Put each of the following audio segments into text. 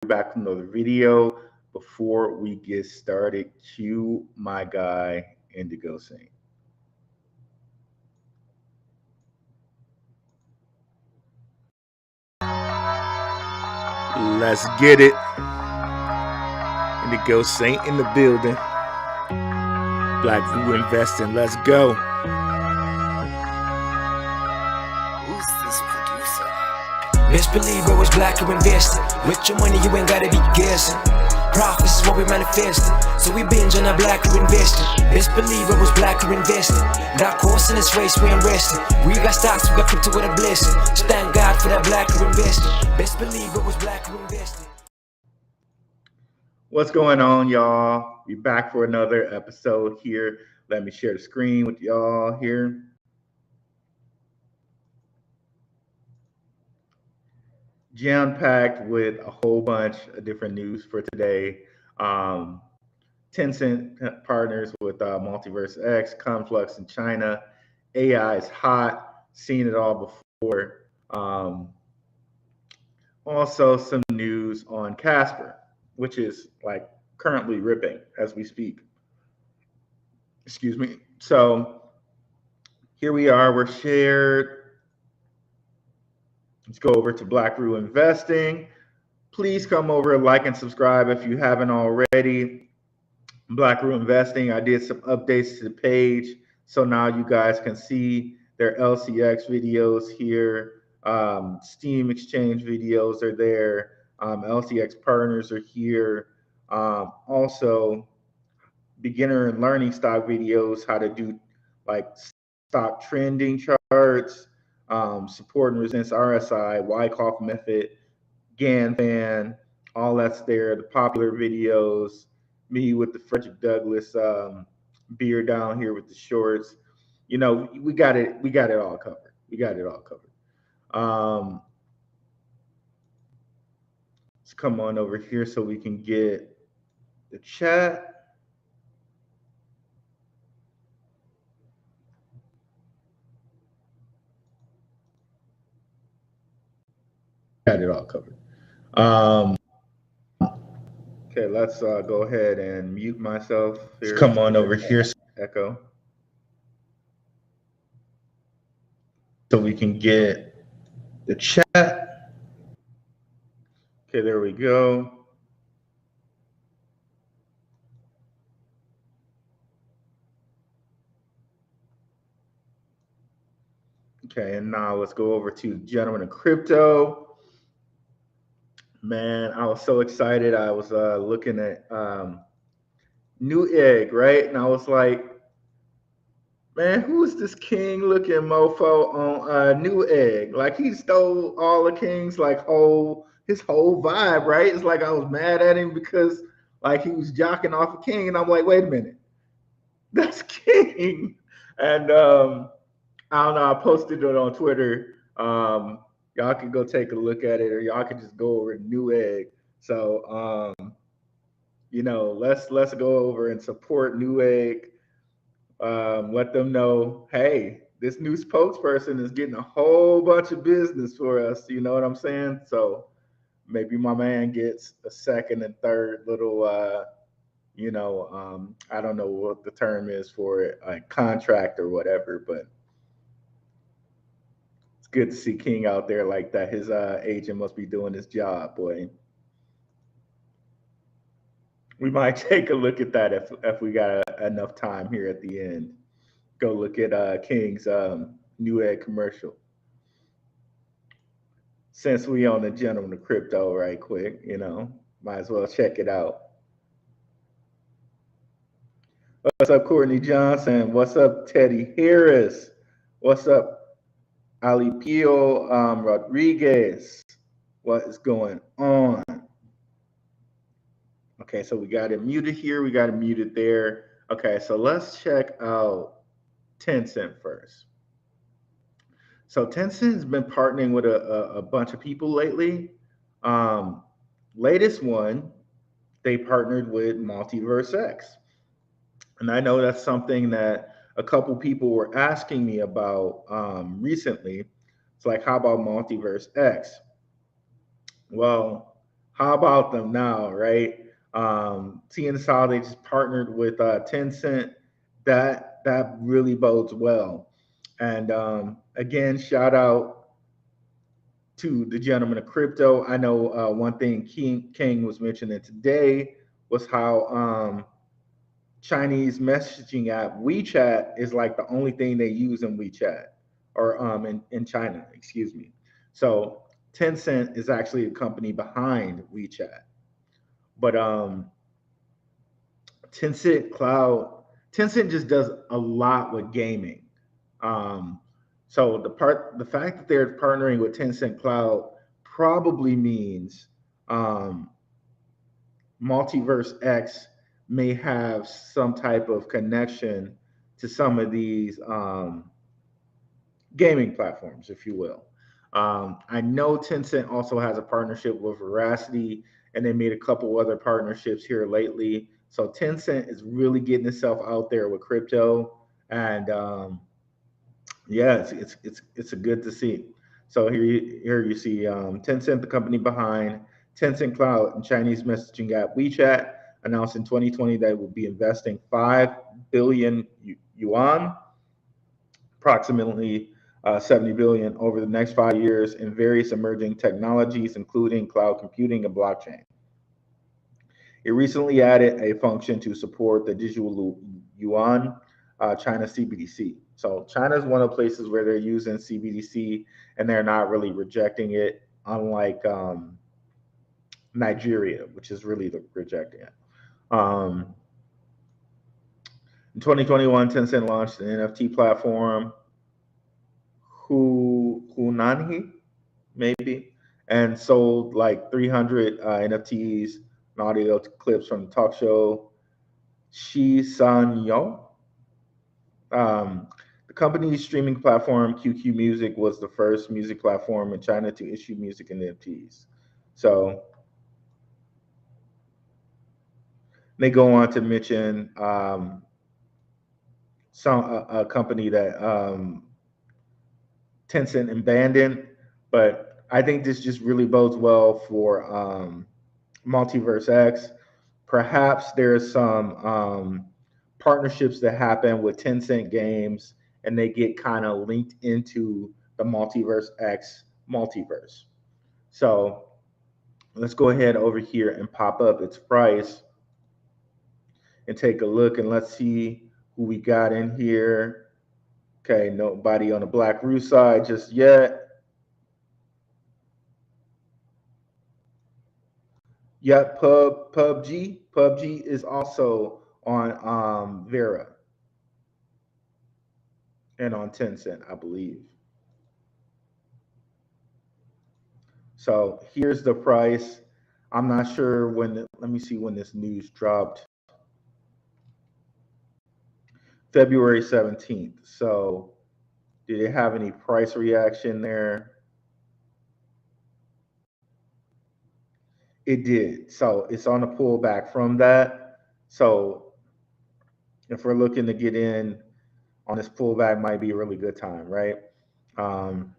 back with another video. Before we get started, cue my guy Indigo Saint. Let's get it. Indigo Saint in the building. Blackrue investing. Let's go. Who's this producer? Best believe I was Blackrue investing. With your money, you ain't gotta be guessing. Profits is what we manifesting. So we binge on our Blackrue investing. Best believe I was Blackrue investing. That course in this race, we ain't resting. We got stocks, we got crypto with a blessing. So thank God for that Blackrue investing. Best believe I was Blackrue investing. What's going on, y'all? We're back for another episode here. Let me share the screen with y'all here. Jam-packed with a whole bunch of different news for today. Tencent partners with MultiversX, Conflux and China. AI is hot. Seen it all before. Also, some news on Casper, which is like currently ripping as we speak. Excuse me. So here we are. We're shared. Let's go over to Blackrue Investing. Please come over, like and subscribe if you haven't already. Blackrue Investing, I did some updates to the page, so now you guys can see their LCX videos here. Steam Exchange videos are there. LCX partners are here. Also, beginner and learning stock videos, how to do like stock trending charts, support and resistance, RSI, Wyckoff method, GAN, all that's there. The popular videos, me with the Frederick Douglass beard down here with the shorts. You know, we got it all covered. We got it all covered. Let's come on over here so we can get the chat. Got it all covered. Okay, let's go ahead and mute myself here. Let's come on over here. Echo. So we can get the chat. Okay, there we go. Okay, and now let's go over to Gentlemen of Crypto. Man, I was so excited. I was looking at Newegg, right? And I was like, man, who's this king looking mofo on Newegg? Like he stole all the king's like his whole vibe, right? It's like I was mad at him because like he was jocking off a king, and I'm like, wait a minute, that's king. And I don't know, I posted it on Twitter. Y'all can go take a look at it, or y'all can just go over to Newegg. So you know, let's go over and support Newegg. Let them know, hey, this new spokesperson is getting a whole bunch of business for us. You know what I'm saying? So maybe my man gets a second and third little, you know, I don't know what the term is for it, like contract or whatever, but it's good to see King out there like that. His agent must be doing his job, boy. We might take a look at that if we got enough time here at the end. Go look at King's Newegg commercial. Since we on the Gentleman of Crypto right quick, you know, might as well check it out. What's up, Courtney Johnson? What's up, Teddy Harris? What's up, Ali Pio Rodriguez? What is going on? Okay, so we got it muted here. We got it muted there. Okay, so let's check out Tencent first. So Tencent has been partnering with a bunch of people lately. Latest one, they partnered with MultiversX. And I know that's something that a couple people were asking me about recently. It's like, how about MultiversX? Well, How about them now, right? Seeing as how they just partnered with Tencent, that really bodes well. And again, shout out to the gentleman of crypto. I know one thing King was mentioning today was how Chinese messaging app WeChat is like the only thing they use in WeChat or in China, excuse me. So Tencent is actually a company behind WeChat. But Tencent Cloud, Tencent just does a lot with gaming. Um, so the fact that they're partnering with Tencent Cloud probably means um, MultiversX may have some type of connection to some of these gaming platforms, if you will. I know Tencent also has a partnership with Veracity, and they made a couple other partnerships here lately. So Tencent is really getting itself out there with crypto, and yeah, it's a good to see. So here you see Tencent, the company behind Tencent Cloud and Chinese messaging app WeChat, announced in 2020 that it will be investing 5 billion yuan, approximately 70 billion, over the next 5 years in various emerging technologies, including cloud computing and blockchain. It recently added a function to support the digital yuan, China CBDC. So China is one of the places where they're using CBDC and they're not really rejecting it, unlike Nigeria, which is really rejecting it. In 2021, Tencent launched an NFT platform, Hunanhi, maybe, and sold like 300 NFTs and audio clips from the talk show Shi San Yo. Um, the company's streaming platform, QQ Music, was the first music platform in China to issue music in NFTs. So they go on to mention a company that Tencent abandoned, but I think this just really bodes well for MultiversX. Perhaps there's some partnerships that happen with Tencent games, and they get kind of linked into the MultiversX multiverse. So let's go ahead over here and pop up its price and take a look, and let's see who we got in here. Okay, nobody on the Blackrue side just yet. Yep, PUBG is also on Vera and on Tencent, I believe. So here's the price. I'm not sure when. Let me see when this news dropped. February 17th. So did it have any price reaction there? It did. So it's on a pullback from that. So if we're looking to get in on this pullback, might be a really good time, right? Um,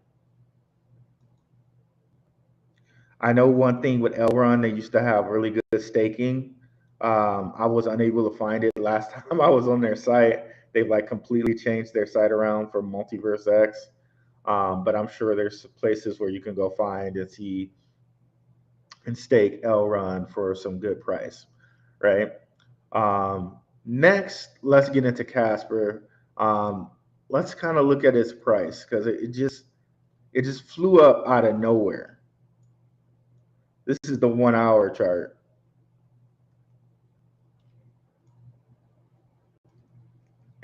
I know one thing with Elrond, they used to have really good staking. I was unable to find it last time I was on their site. They've like completely changed their site around for MultiversX. But I'm sure there's places where you can go find and see and stake Elrond for some good price, right? Next, let's get into Casper. Let's kind of look at its price because it just flew up out of nowhere. This is the 1 hour chart.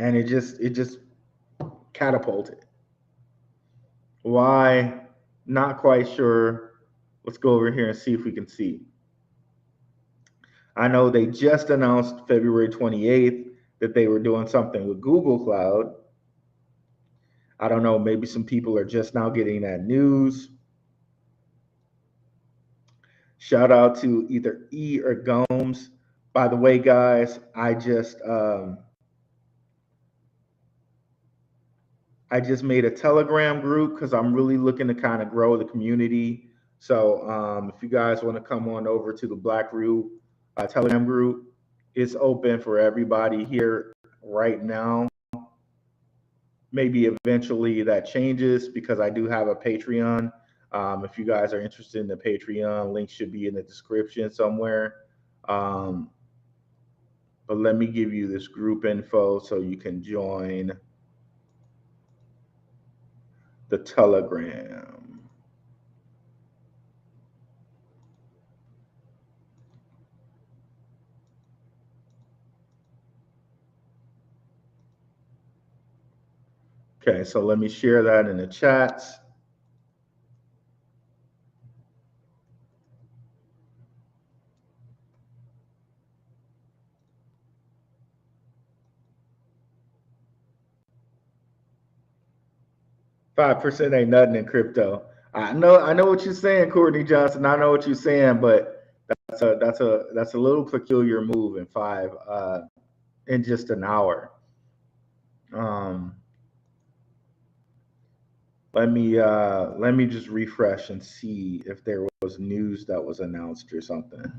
And it just catapulted. Why? Not quite sure. Let's go over here and see if we can see. I know they just announced February 28th that they were doing something with Google Cloud. I don't know, maybe some people are just now getting that news. Shout out to either E or Gomes. By the way, guys, I just made a Telegram group because I'm really looking to kind of grow the community. So if you guys want to come on over to the Blackrue Telegram group, it's open for everybody here right now. Maybe eventually that changes because I do have a Patreon. If you guys are interested in the Patreon, link should be in the description somewhere. But let me give you this group info so you can join the Telegram. Okay, so let me share that in the chats. $5% ain't nothing in crypto. I know what you're saying, Courtney Johnson. I know what you're saying, but that's a little peculiar move in in just an hour. Let me just refresh and see if there was news that was announced or something.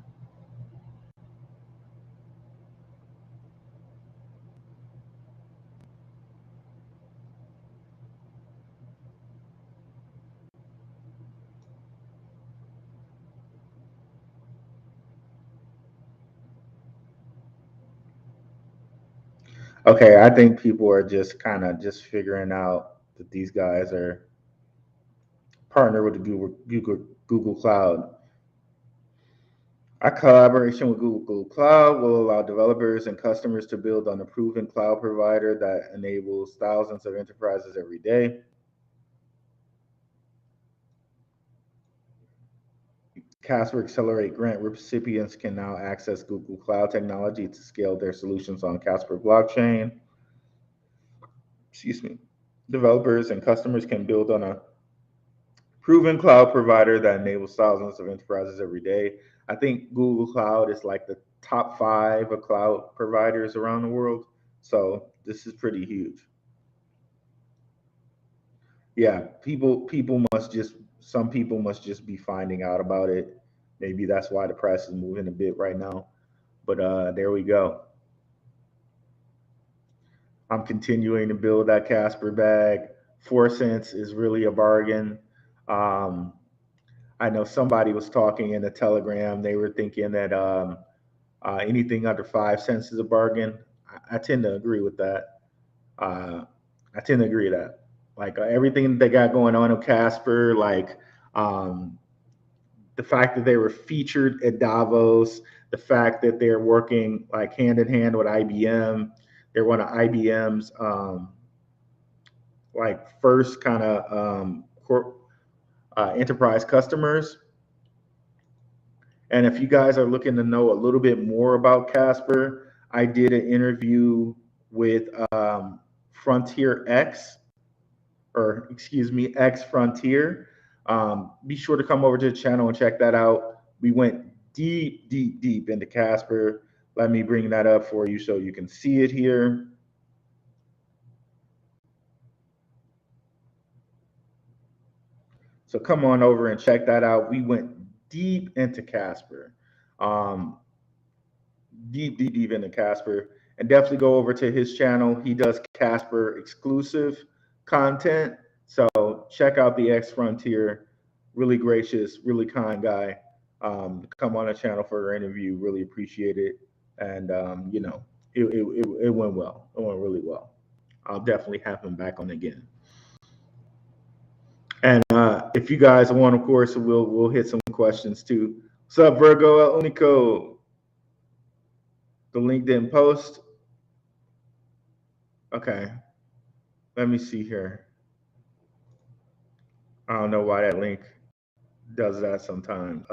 Okay, I think people are just kind of just figuring out that these guys are partnered with the Google Cloud. Our collaboration with Google Cloud will allow developers and customers to build on a proven cloud provider that enables thousands of enterprises every day. Casper Accelerate grant recipients can now access Google Cloud technology to scale their solutions on Casper blockchain. Excuse me. Developers and customers can build on a proven cloud provider that enables thousands of enterprises every day. I think Google Cloud is like the top 5 of cloud providers around the world. So this is pretty huge. Yeah, some people must just be finding out about it. Maybe that's why the price is moving a bit right now. But there we go. I'm continuing to build that Casper bag. 4 cents is really a bargain. Um, I know somebody was talking in the Telegram. They were thinking that anything under 5 cents is a bargain. I tend to agree with that. Uh, I tend to agree with that. Like everything they got going on in Casper, like um, the fact that they were featured at Davos, the fact that they're working like hand in hand with IBM. They're one of IBM's like first kind of enterprise customers. And if you guys are looking to know a little bit more about Casper, I did an interview with Frontier X, or excuse me, X Frontier. Be sure to come over to the channel and check that out. We went deep into Casper. Let me bring that up for you so you can see it here. So come on over and check that out. We went deep into Casper. Um, deep into Casper, and definitely go over to his channel. He does Casper exclusive content. So check out the X Frontier. Really gracious, really kind guy. Come on the channel for an interview. Really appreciate it. And it went well. It went really well. I'll definitely have him back on again. And if you guys want, of course, we'll hit some questions too. What's up, Virgo Unico? The link didn't post. Okay. Let me see here. I don't know why that link does that sometimes.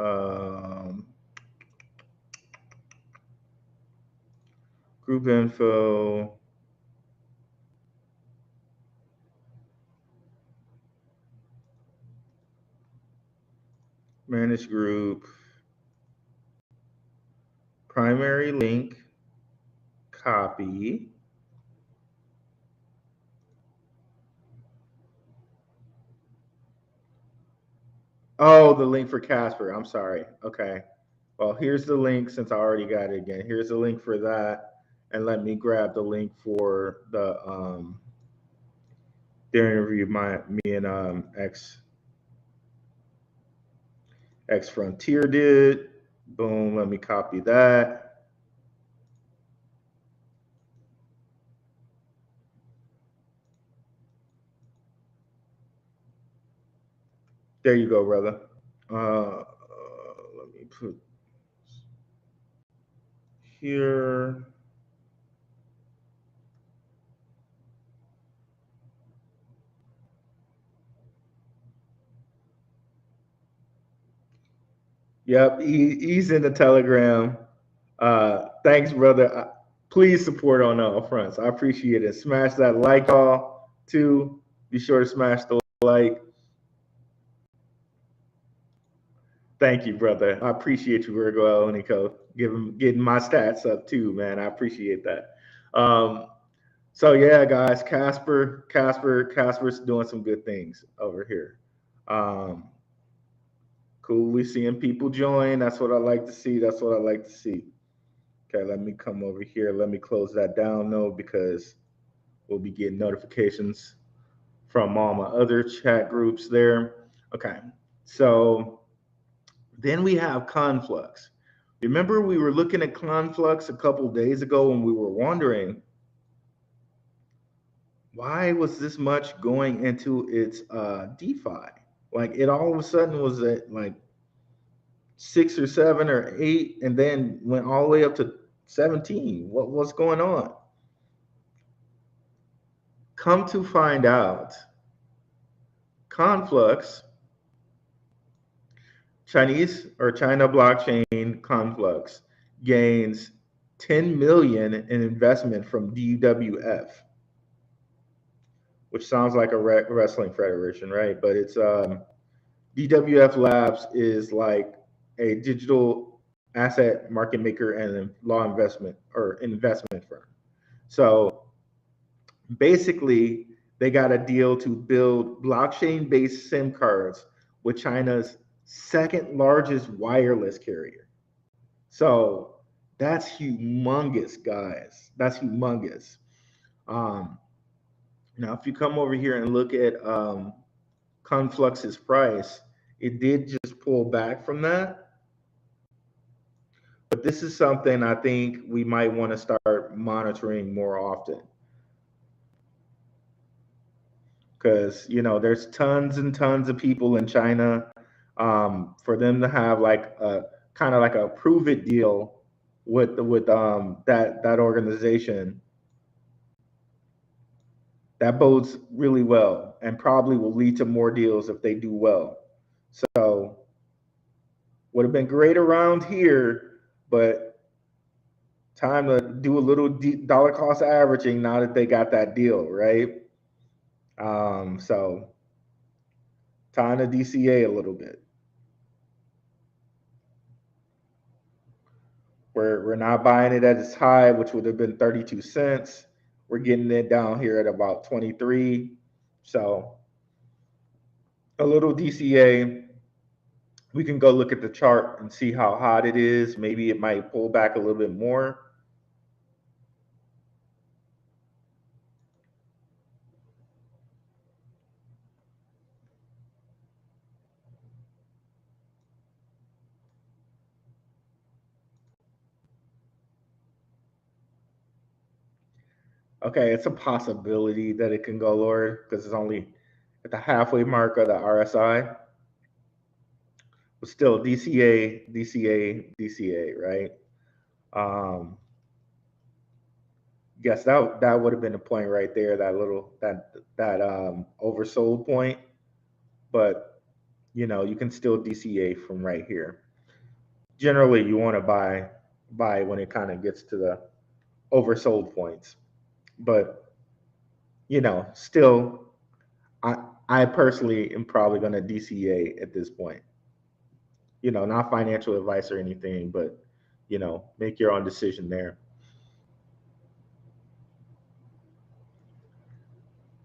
Group info. Manage group. Primary link. Copy. Oh, the link for Casper. I'm sorry. Okay. Well, here's the link since I already got it again. Here's the link for that. And let me grab the link for the interview me and X Frontier did. Boom, let me copy that. There you go, brother. Let me put here. Yep, he's in the Telegram. Thanks, brother. Please support on all fronts. I appreciate it. Smash that like all too. Be sure to smash the like. Thank you, brother. I appreciate you, Virgo Nico, getting my stats up too, man. I appreciate that. So yeah, guys, Casper's doing some good things over here. Cool. We seeing people join. That's what I like to see. That's what I like to see. Okay, let me come over here. Let me close that down though, because we'll be getting notifications from all my other chat groups there. Okay, so then we have Conflux. Remember, we were looking at Conflux a couple days ago and we were wondering why was this much going into its DeFi? Like it all of a sudden was at like 6 or 7 or 8 and then went all the way up to 17. What's going on? Come to find out, Conflux, Chinese or China blockchain Conflux gains 10 million in investment from DWF, which sounds like a wrestling federation, right? But it's DWF Labs is like a digital asset market maker and law investment or investment firm. So basically, they got a deal to build blockchain based SIM cards with China's second largest wireless carrier. So that's humongous, guys. That's humongous. Um, Now, if you come over here and look at Conflux's price, it did just pull back from that. But this is something I think we might want to start monitoring more often. Because, there's tons and tons of people in China. For them to have like a kind of like a prove it deal with that organization, that bodes really well and probably will lead to more deals if they do well. So would have been great around here, but time to do a little dollar cost averaging now that they got that deal, right? So time to DCA a little bit. We're not buying it at its high, which would have been 32 cents. We're getting it down here at about 23. So a little DCA. We can go look at the chart and see how hot it is. Maybe it might pull back a little bit more. Okay, it's a possibility that it can go lower because it's only at the halfway mark of the RSI. But still, DCA, DCA, DCA, right? Yes, that would have been the point right there. That oversold point, but you can still DCA from right here. Generally, you want to buy when it kind of gets to the oversold points, but still, I personally am probably going to DCA at this point. Not financial advice or anything, but make your own decision there.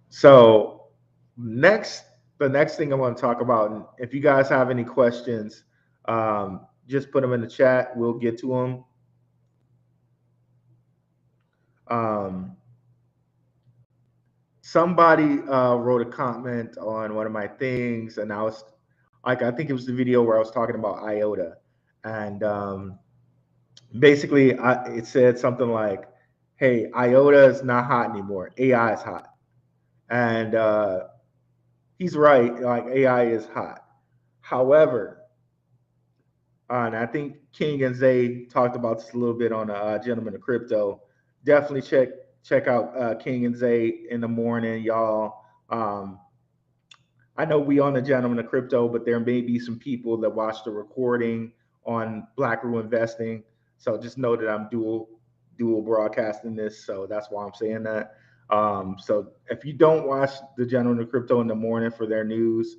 So next, the next thing I want to talk about, and if you guys have any questions, just put them in the chat. We'll get to them. Somebody wrote a comment on one of my things, and I was like, I think it was the video where I was talking about IOTA, and basically it said something like, "Hey, IOTA is not hot anymore. AI is hot," and he's right. Like AI is hot. However, and I think King and Zay talked about this a little bit on Gentleman of Crypto. Definitely check out King and Zay in the morning, y'all. I know we on the Gentleman of Crypto, but there may be some people that watch the recording on Blackrue Investing. So just know that I'm dual broadcasting this. So that's why I'm saying that. So if you don't watch the Gentleman of Crypto in the morning for their news,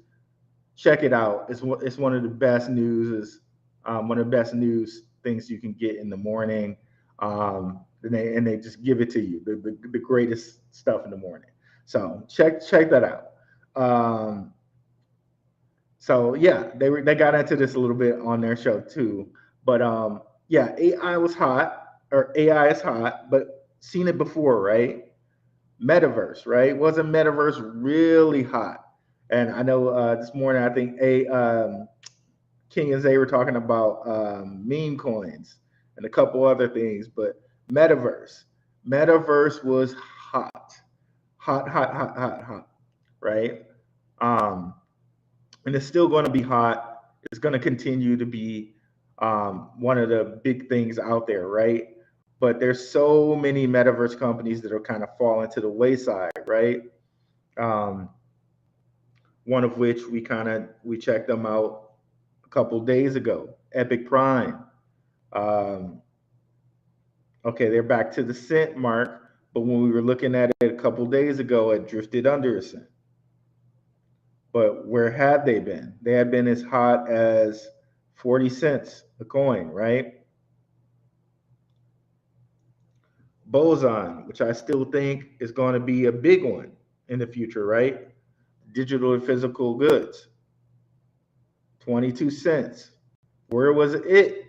check it out. It's one of the best news. One of the best news things you can get in the morning. And they just give it to you, the greatest stuff in the morning. So check that out. So yeah, they got into this a little bit on their show too. But yeah, AI was hot, or AI is hot, but seen it before, right? Metaverse, right? Wasn't Metaverse really hot? And I know this morning I think King and Zay were talking about meme coins and a couple other things, but Metaverse was hot, hot, right? Um, and it's still going to be hot. It's going to continue to be one of the big things out there, right? But there's so many metaverse companies that are kind of falling to the wayside, right? Um, one of which we checked them out a couple days ago. Epic Prime. Okay, they're back to the cent mark, but when we were looking at it a couple days ago, it drifted under a cent. But where had they been? They had been as hot as 40 cents a coin, right? Boson, which I still think is going to be a big one in the future, right? Digital and physical goods, 22 cents. Where was it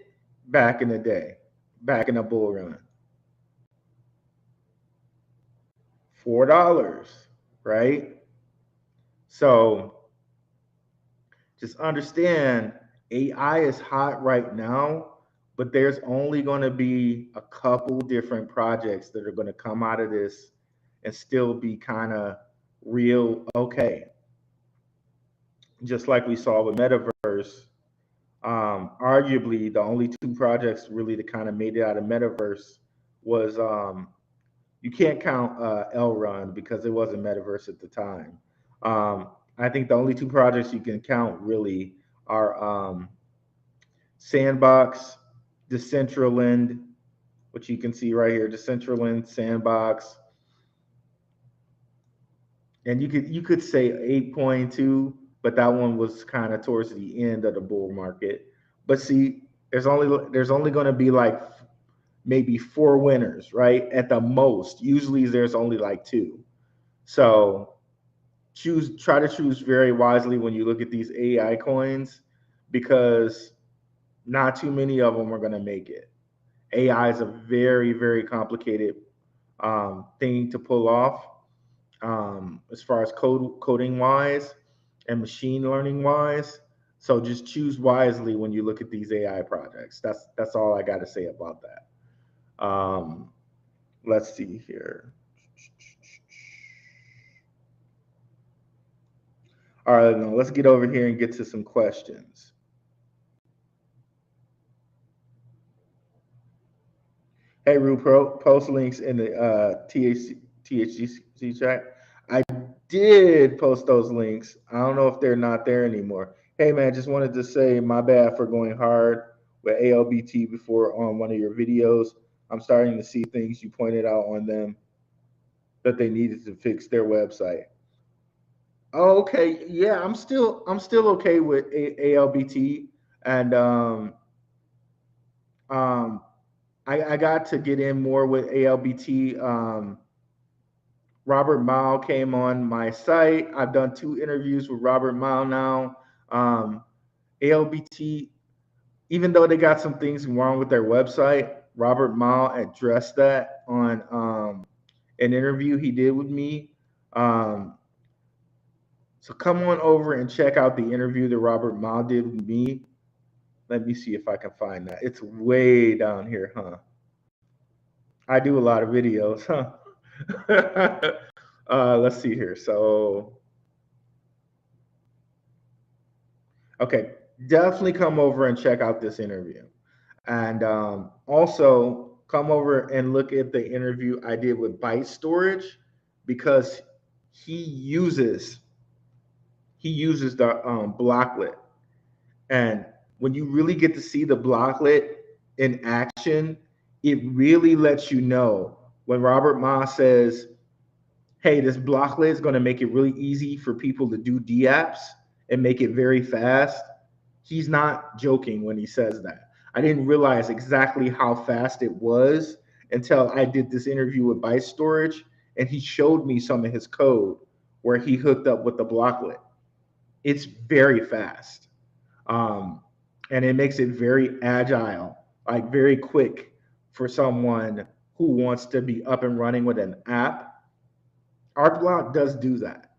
back in the day, back in the bull run? $4, right? So just understand AI is hot right now, but there's only going to be a couple different projects that are going to come out of this and still be kind of real okay. Just like we saw with Metaverse, arguably the only two projects really that kind of made it out of Metaverse was you can't count L Run because it wasn't Metaverse at the time. I think the only two projects you can count really are Sandbox, Decentraland, which you can see right here, Decentraland, Sandbox, and you could say 8.2, but that one was kind of towards the end of the bull market. But see, there's only going to be like maybe four winners, right? At the most. Usually there's only like two. So try to choose very wisely when you look at these AI coins, because not too many of them are going to make it. AI is a very, very complicated thing to pull off, as far as coding wise and machine learning wise. So just choose wisely when you look at these AI projects. That's all I got to say about that. Let's see here. All right, now let's get over here and get to some questions. Hey, Rue, post links in the THC chat. I did post those links. I don't know if they're not there anymore. Hey, man, just wanted to say my bad for going hard with ALBT before on one of your videos. I'm starting to see things you pointed out on them that they needed to fix their website. Oh, okay, yeah, I'm still okay with ALBT, and um, I got to get in more with ALBT Robert Mao came on my site. I've done 2 interviews with Robert Mao now. ALBT, even though they got some things wrong with their website, Robert Mao addressed that on an interview he did with me. Um, so come on over and check out the interview that Robert Mao did with me. Let me see if I can find that. It's way down here, huh? I do a lot of videos, huh? Let's see here. So, okay, definitely come over and check out this interview. And also come over and look at the interview I did with Byte Storage because he uses he uses the blocklet. And when you really get to see the blocklet in action, it really lets you know when Robert Ma says, hey, this blocklet is going to make it really easy for people to do DApps and make it very fast. He's not joking when he says that. I didn't realize exactly how fast it was until I did this interview with Byte Storage and he showed me some of his code where he hooked up with the blocklet. It's very fast. Um, and it makes it very agile, like very quick for someone who wants to be up and running with an app. ArtBlock does do that.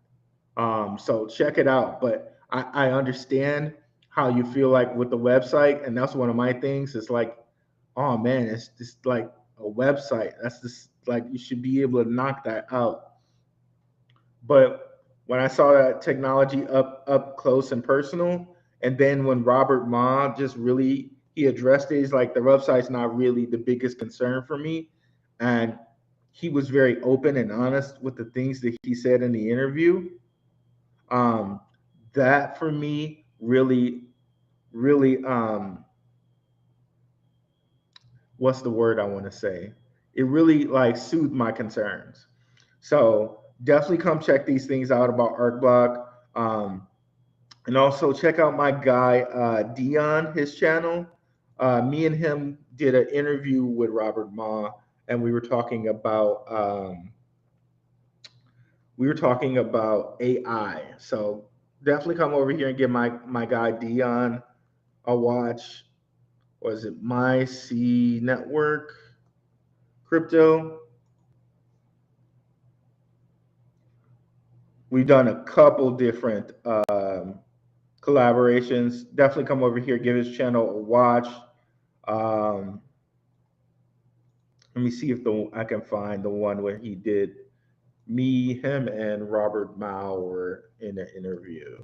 So check it out. But I understand how you feel like with the website, and that's one of my things. It's like, oh man, it's just like a website. That's just like you should be able to knock that out. But when I saw that technology up close and personal, and then when Robert Ma just really he addressed it, he's like the website's not really the biggest concern for me, and he was very open and honest with the things that he said in the interview. Um, that for me really what's the word I want to say? It really like soothed my concerns. So definitely come check these things out about ArtBlock. And also check out my guy Dion, his channel. Me and him did an interview with Robert Ma, and we were talking about AI. So definitely come over here and give my guy Dion a watch. Was it My C Network Crypto? We've done a couple different collaborations. Definitely come over here, give his channel a watch. Um, let me see if I can find the one where he did him, and Robert Mao were in an interview.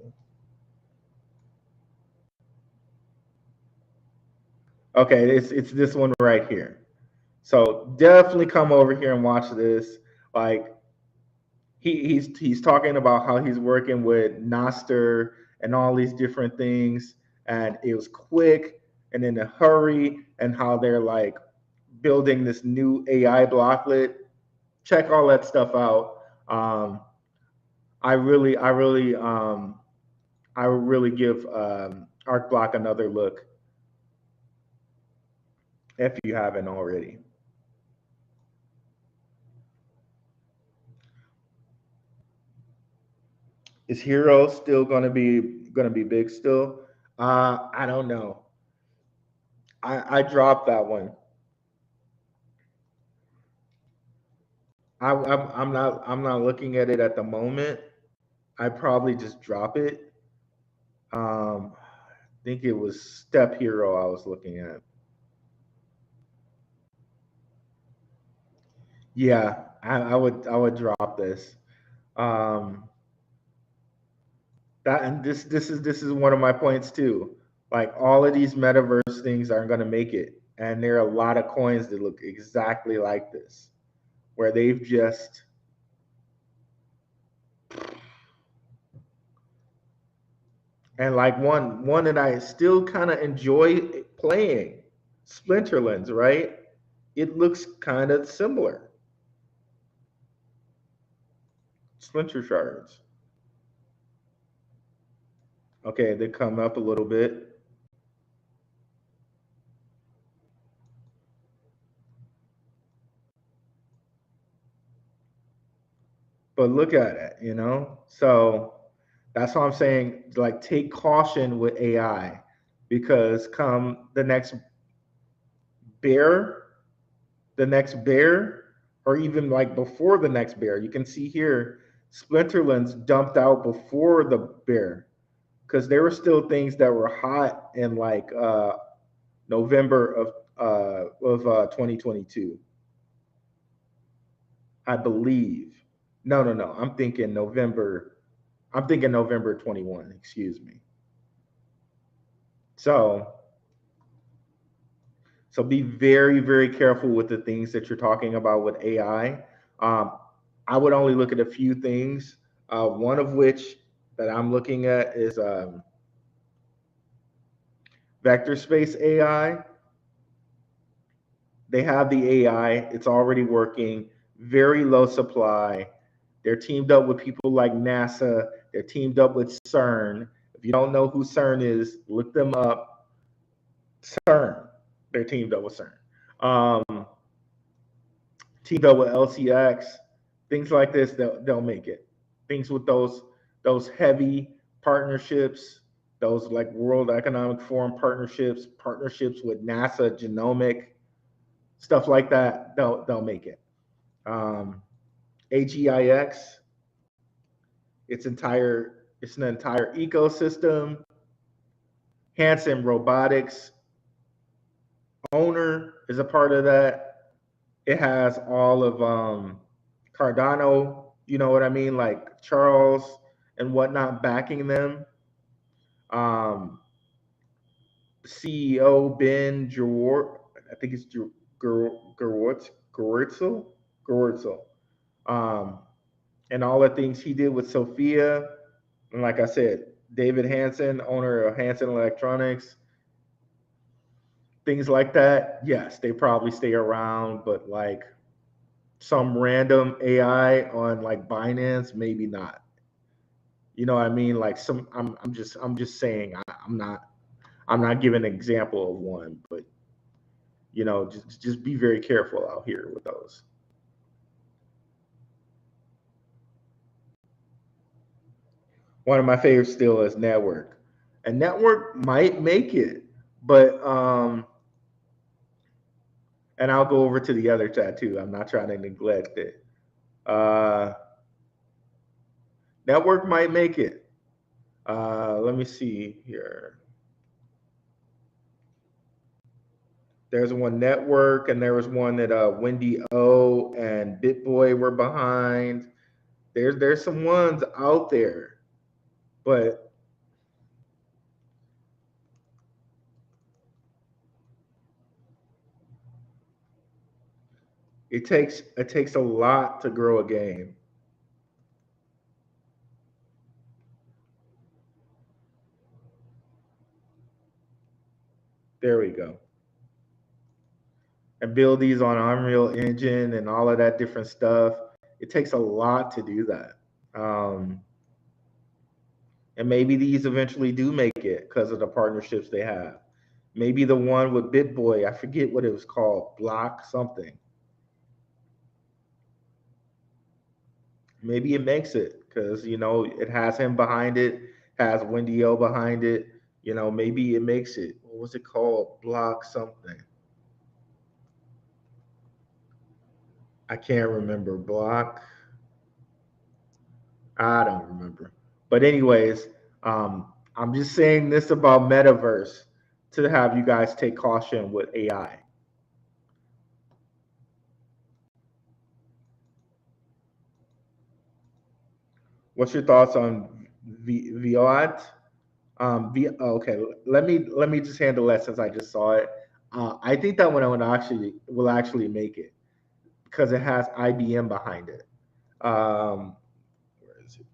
Okay, it's this one right here. So definitely come over here and watch this. Like he's talking about how he's working with Noster and all these different things, and it was quick and in a hurry, and how they're like building this new AI blocklet. Check all that stuff out. Um, I really, I really, I would really give ArtBlock another look if you haven't already. Is Hero still gonna be big still? I don't know. I dropped that one. I'm not looking at it at the moment. I probably just drop it. I think it was Step Hero I was looking at. Yeah, I would drop this. Um, that and this is one of my points too. Like all of these metaverse things aren't going to make it, and there are a lot of coins that look exactly like this, where they've just and like one that I still kind of enjoy playing, Splinterlands, right? It looks kind of similar. Splinter shards. Okay, they come up a little bit. but look at it, you know. So that's why I'm saying, like, take caution with AI, because come bear, the next bear, or even like before the next bear, you can see here Splinterlands dumped out before the bear because there were still things that were hot in like November of 2022, I believe. No, no, no. I'm thinking November. I'm thinking November 21. Excuse me. So, so be very, very careful with the things that you're talking about with AI. I would only look at a few things. One of which that I'm looking at is vector space AI. They have the AI, it's already working, very low supply. They're teamed up with people like NASA, they're teamed up with CERN. If you don't know who CERN is, look them up. CERN, they're teamed up with CERN. Teamed up with LCX, things like this, they'll make it. Things with those heavy partnerships, those like World Economic Forum partnerships, partnerships with NASA, genomic, stuff like that, they'll make it. AGIX, it's an entire ecosystem. Hanson Robotics owner is a part of that. It has all of Cardano, you know what I mean, like Charles and whatnot backing them. Um, CEO Ben Gerwart, I think it's Gerwurzel, um, and all the things he did with Sophia. And like I said, David Hanson, owner of Hanson Electronics, things like that. Yes, they probably stay around, but like some random AI on like Binance, maybe not. You know what I mean? Like I'm just saying. I'm not giving an example of one, but you know, just be very careful out here with those. One of my favorites still is network. And network might make it, but and I'll go over to the other chat too. I'm not trying to neglect it. Uh, network might make it. Let me see here. There's one network, and there was one that Wendy O and BitBoy were behind. There's some ones out there, but it takes a lot to grow a game. There we go. And build these on Unreal Engine and all of that different stuff. It takes a lot to do that. And maybe these eventually do make it because of the partnerships they have. Maybe the one with BitBoy, I forget what it was called, Block something. Maybe it makes it because you know it has him behind it, has Wendy O behind it. You know, maybe it makes it. What was it called? Block something. I can't remember. Block. I don't remember. But anyways, I'm just saying this about metaverse to have you guys take caution with AI. What's your thoughts on Viot? Okay, let me just handle that since I just saw it. I think that one will actually make it because it has IBM behind it. Where is it?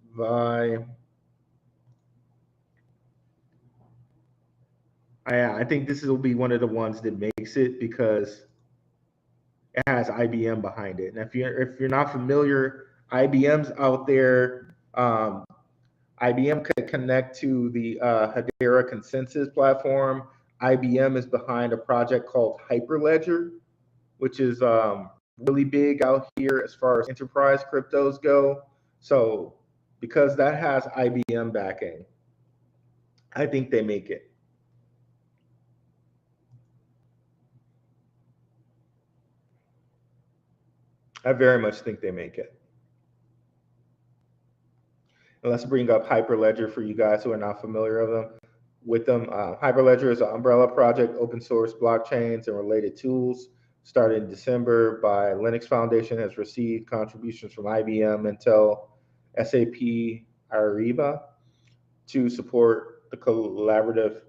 I think this will be one of the ones that makes it because it has IBM behind it. And if you're not familiar, IBM's out there. IBM could connect to the Hedera consensus platform. IBM is behind a project called Hyperledger, which is really big out here as far as enterprise cryptos go. So because that has IBM backing, I think they make it. I very much think they make it. And let's bring up Hyperledger for you guys who are not familiar with them. Hyperledger is an umbrella project, open source blockchains and related tools. Started in December by Linux Foundation, has received contributions from IBM, Intel, SAP, Ariba to support the collaborative,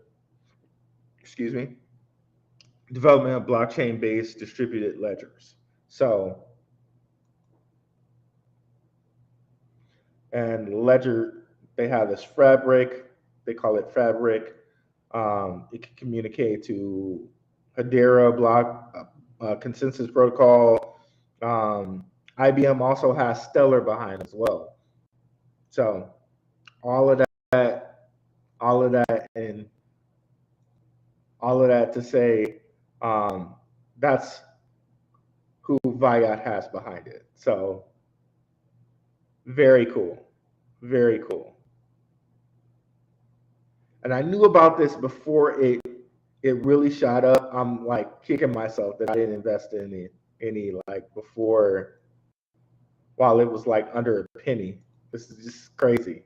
development of blockchain-based distributed ledgers. So, and Ledger, they have this fabric, they call it Fabric. It can communicate to Hedera block consensus protocol. IBM also has Stellar behind as well. So all of that, and all of that to say, that's who Viat has behind it. So very cool, very cool. And I knew about this before it really shot up. I'm like kicking myself that I didn't invest in any like before, while it was like under a penny. This is just crazy.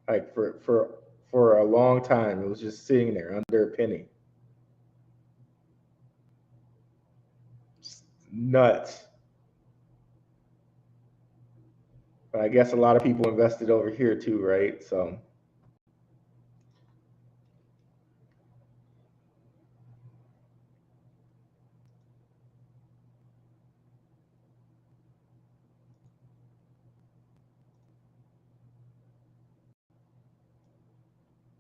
Like for a long time, it was just sitting there under a penny. It's nuts. But I guess a lot of people invested over here too, right? So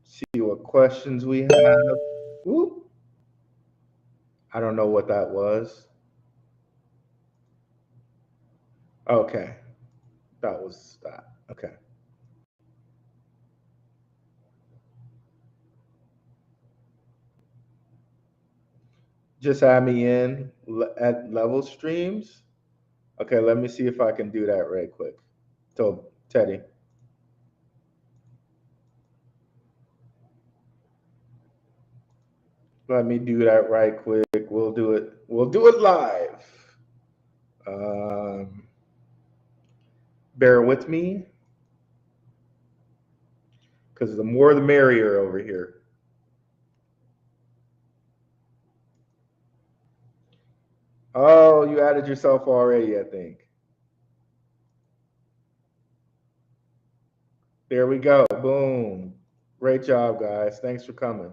see what questions we have. Whoop. I don't know what that was. Okay. That was that. Okay. Just add me in at level streams. Okay, let me see if I can do that right quick. So Teddy. Let me do that right quick. We'll do it. We'll do it live. Bear with me, because the more the merrier over here. Oh, you added yourself already, I think. There we go. Boom. Great job, guys. Thanks for coming.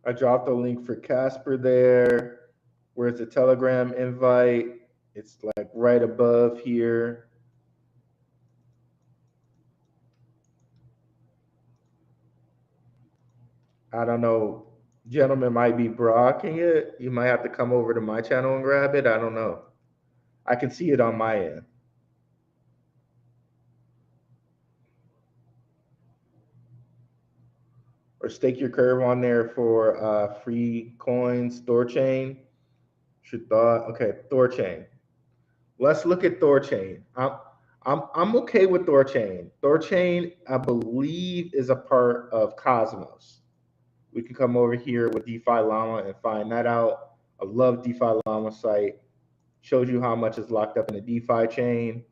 I dropped a link for Casper there. Where's the Telegram invite? It's like right above here. I don't know. Gentlemen might be blocking it. You might have to come over to my channel and grab it. I don't know. I can see it on my end. Or stake your curve on there for free coins, Thorchain. Should thought, okay, Thorchain. Let's look at Thorchain. I'm okay with Thorchain. Thorchain, I believe, is a part of Cosmos. We can come over here with DeFi Llama and find that out. I love DeFi Llama site. Shows you how much is locked up in the DeFi chain.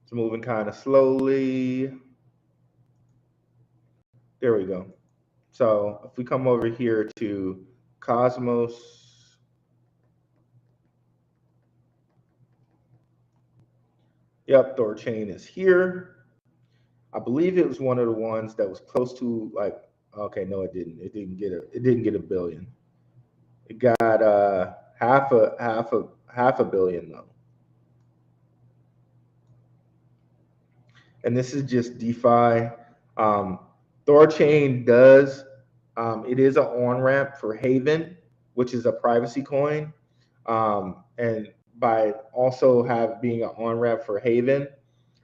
It's moving kind of slowly. There we go. So if we come over here to Cosmos, yep, Thorchain is here. I believe it was one of the ones that was close to like, okay, no, it didn't. It didn't get a billion. It got half a billion though. And this is just DeFi. Thorchain does it is an on ramp for Haven, which is a privacy coin, and by also have being an on ramp for Haven,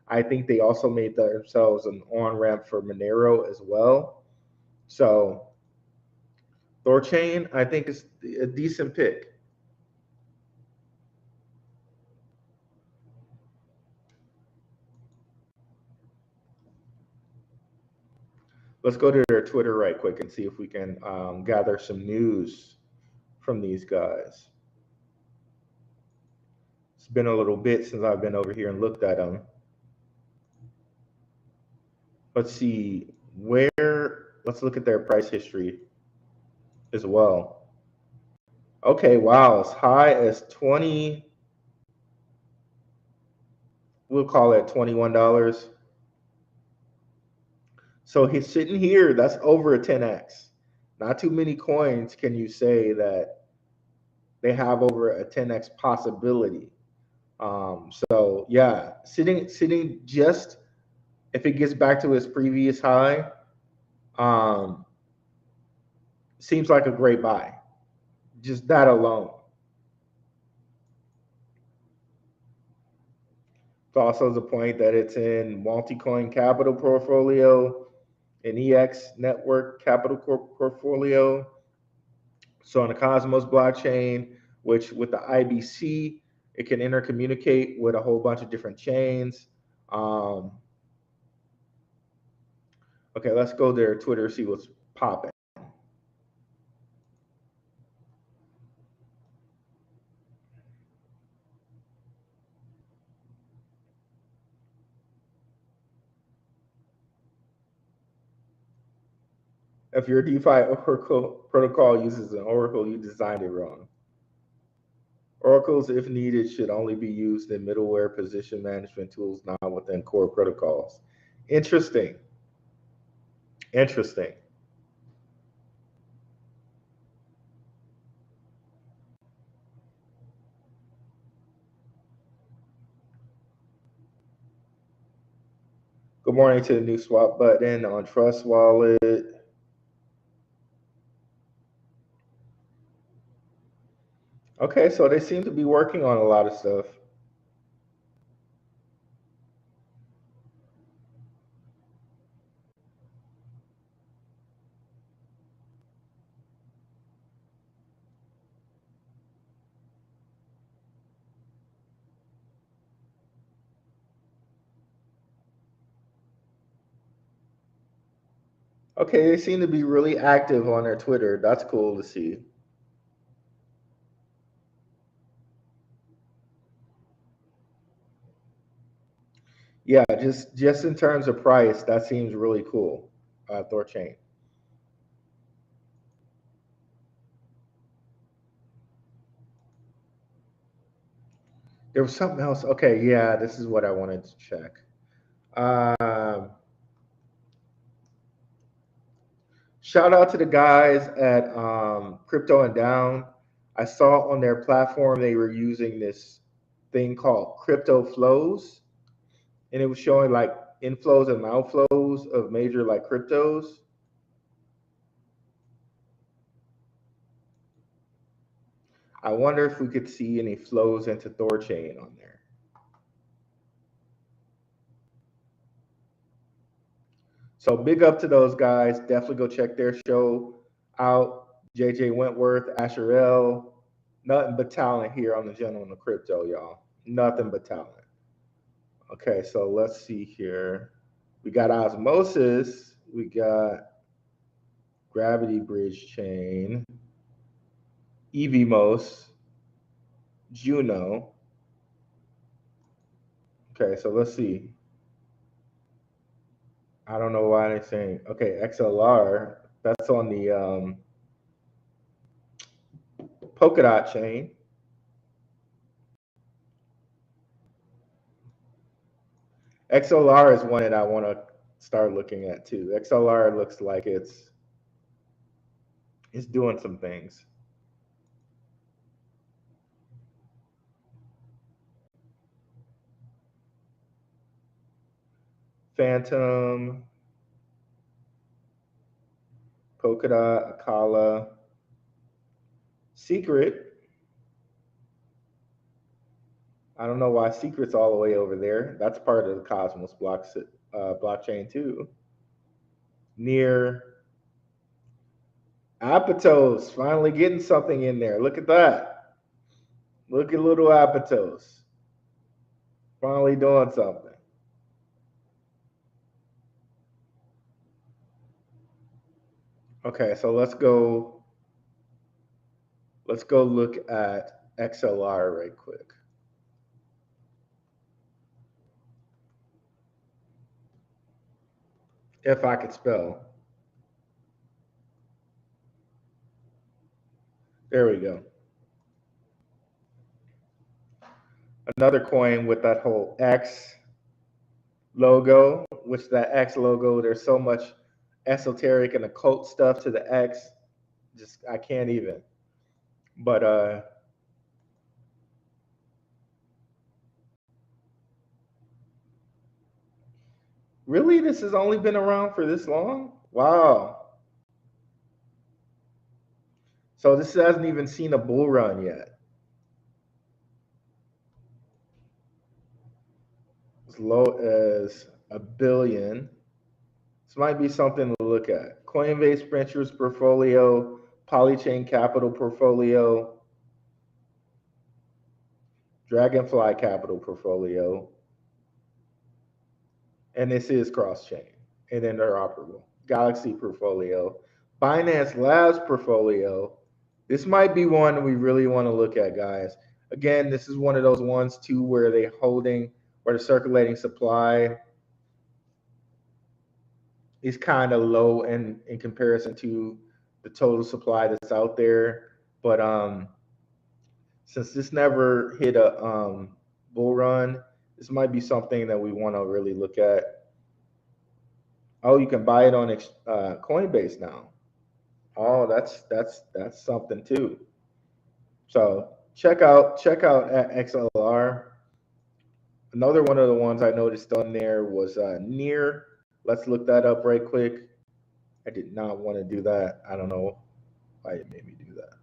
I think they also made themselves an on ramp for Monero as well. So Thorchain, I think is a decent pick. Let's go to their Twitter right quick and see if we can gather some news from these guys. It's been a little bit since I've been over here and looked at them. Let's see where. Let's look at their price history as well. Okay, wow, as high as 20. We'll call it $21. So he's sitting here. That's over a 10x. Not too many coins can you say that they have over a 10x possibility. So yeah, sitting just if it gets back to its previous high, um, seems like a great buy. Just that alone. It's also the point that it's in multi-coin capital portfolio, an EX network capital portfolio. So on the Cosmos blockchain, which with the IBC, it can intercommunicate with a whole bunch of different chains. Okay, let's go there, Twitter, see what's popping. If your DeFi Oracle protocol uses an Oracle, you designed it wrong. Oracles, if needed, should only be used in middleware position management tools, not within core protocols. Interesting. Interesting. Good morning to the new swap button on Trust Wallet. Okay, so they seem to be working on a lot of stuff. Okay, they seem to be really active on their Twitter. That's cool to see. Yeah, just in terms of price, that seems really cool. Thorchain. There was something else. Okay, yeah, this is what I wanted to check. Um, Shout out to the guys at Crypto and Down. I saw on their platform they were using this thing called crypto flows, and it was showing like inflows and outflows of major like cryptos. I wonder if we could see any flows into Thorchain on there. So big up to those guys. Definitely go check their show out. JJ Wentworth, Asher L. Nothing but talent here on the Gentleman of Crypto, y'all. Nothing but talent. Okay, so let's see here. We got Osmosis. We got Gravity Bridge Chain, EVMOS, Juno. Okay, so let's see. I don't know why they're saying, okay, XLR, that's on the Polkadot chain. XLR is one that I want to start looking at too. XLR looks like it's doing some things. Phantom. Polkadot, Akala, Secret. I don't know why Secret's all the way over there. That's part of the Cosmos blockchain too. Near Apatos, finally getting something in there. Look at that. Look at little Apatos. Finally doing something. Okay, so let's go look at XLR right quick. If I could spell. There we go. Another coin with that whole X logo, which that X logo, there's so much esoteric and occult stuff to the X. Just I can't even. But really, this has only been around for this long? Wow. So this hasn't even seen a bull run yet. As low as $1 billion. This might be something to look at. Coinbase Ventures portfolio, Polychain Capital portfolio, Dragonfly Capital portfolio, and this is cross-chain and interoperable. Galaxy portfolio, Binance Labs portfolio. This might be one we really want to look at, guys. Again, this is one of those ones too where they're holding or the circulating supply is kind of low in comparison to the total supply that's out there. But since this never hit a bull run, this might be something that we want to really look at. Oh, you can buy it on Coinbase now. Oh, that's something too. So check out XLR. Another one of the ones I noticed on there was Near. Let's look that up right quick. I did not want to do that. I don't know why it made me do that.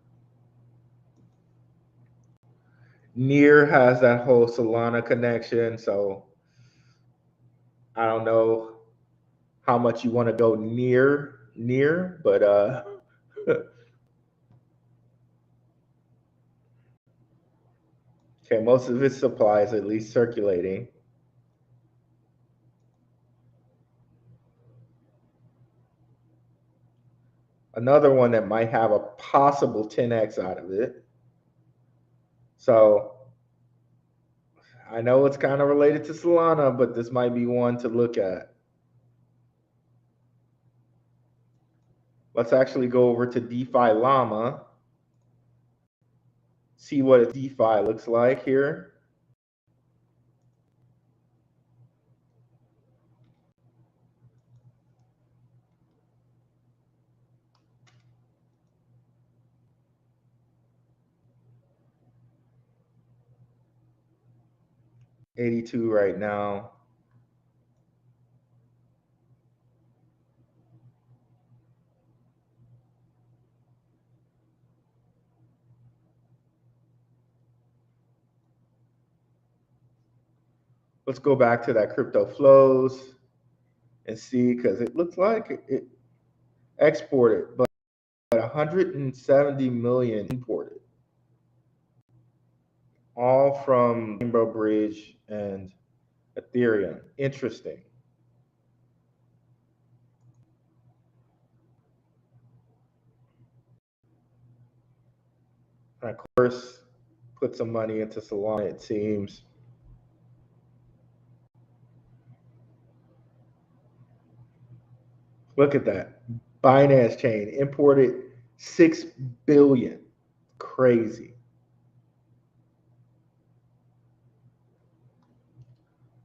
Near has that whole Solana connection, so I don't know how much you want to go near, but okay, most of its supply is at least circulating. Another one that might have a possible 10x out of it. So I know it's kind of related to Solana, but this might be one to look at. Let's actually go over to DeFi Llama, see what a DeFi looks like here. $82 right now. Let's go back to that crypto flows and see, because it looks like it exported, but 170 million imported, all from Rainbow Bridge and Ethereum. Interesting. And of course, put some money into Solana, it seems. Look at that. Binance chain imported 6 billion. Crazy.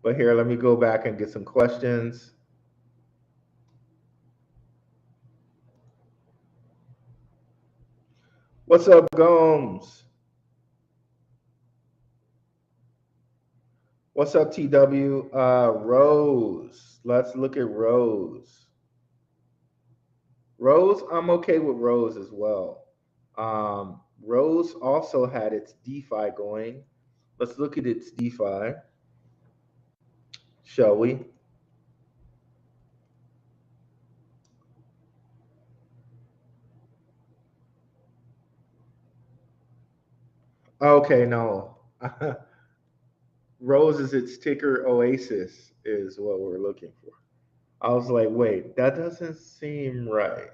But here, let me go back and get some questions. What's up, Gomes? What's up, TW? Rose. Let's look at Rose. Rose, I'm okay with Rose as well. Rose also had its DeFi going. Let's look at its DeFi, shall we? Okay, no. Rose is its ticker Oasis, is what we're looking for. I was like, wait, that doesn't seem right.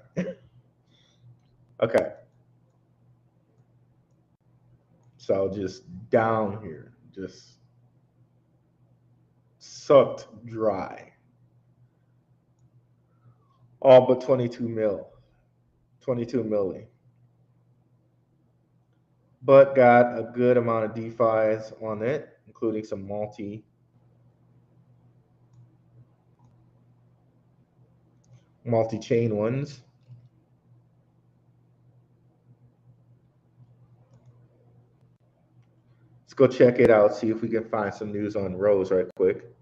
Okay, so just down here, just sucked dry. All but 22 mil, 22 milli. But got a good amount of DeFi's on it, including some multi-chain ones. Let's go check it out, see if we can find some news on Rose right quick.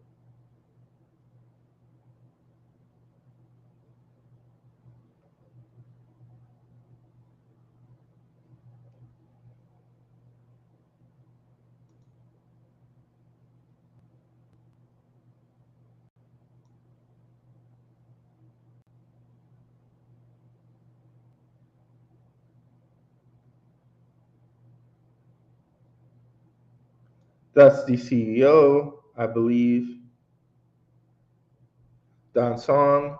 That's the CEO, I believe, Dan Song.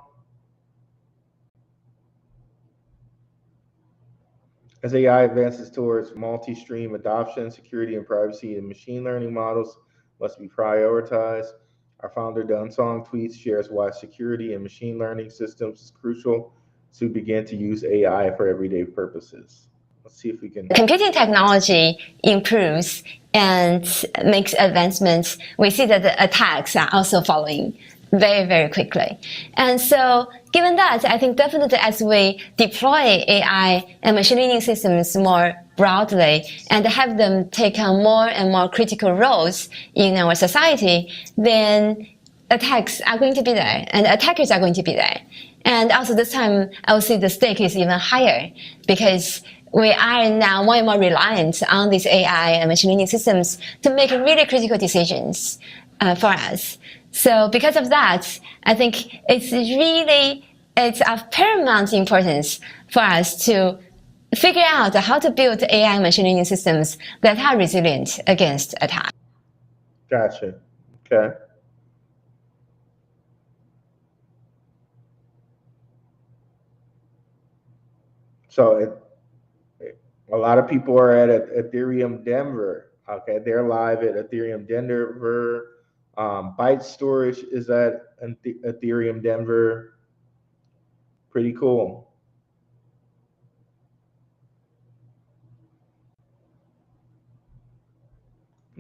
As AI advances towards multi-stream adoption, security and privacy and machine learning models must be prioritized. Our founder, Dunsong, tweets, shares why security and machine learning systems is crucial to begin to use AI for everyday purposes. Let's see if we can. Computing technology improves and makes advancements. We see that the attacks are also following very, very quickly. And so, given that, I think definitely as we deploy AI and machine learning systems more broadly and have them take on more and more critical roles in our society, then attacks are going to be there and attackers are going to be there. And also this time, I would say the stake is even higher because we are now more and more reliant on these AI and machine learning systems to make really critical decisions for us. So because of that, I think it's of paramount importance for us to figure out how to build AI and machine learning systems that are resilient against attack. Gotcha. Okay. So a lot of people are at Ethereum Denver. Okay, they're live at Ethereum Denver. Byte Storage is at Ethereum Denver. Pretty cool.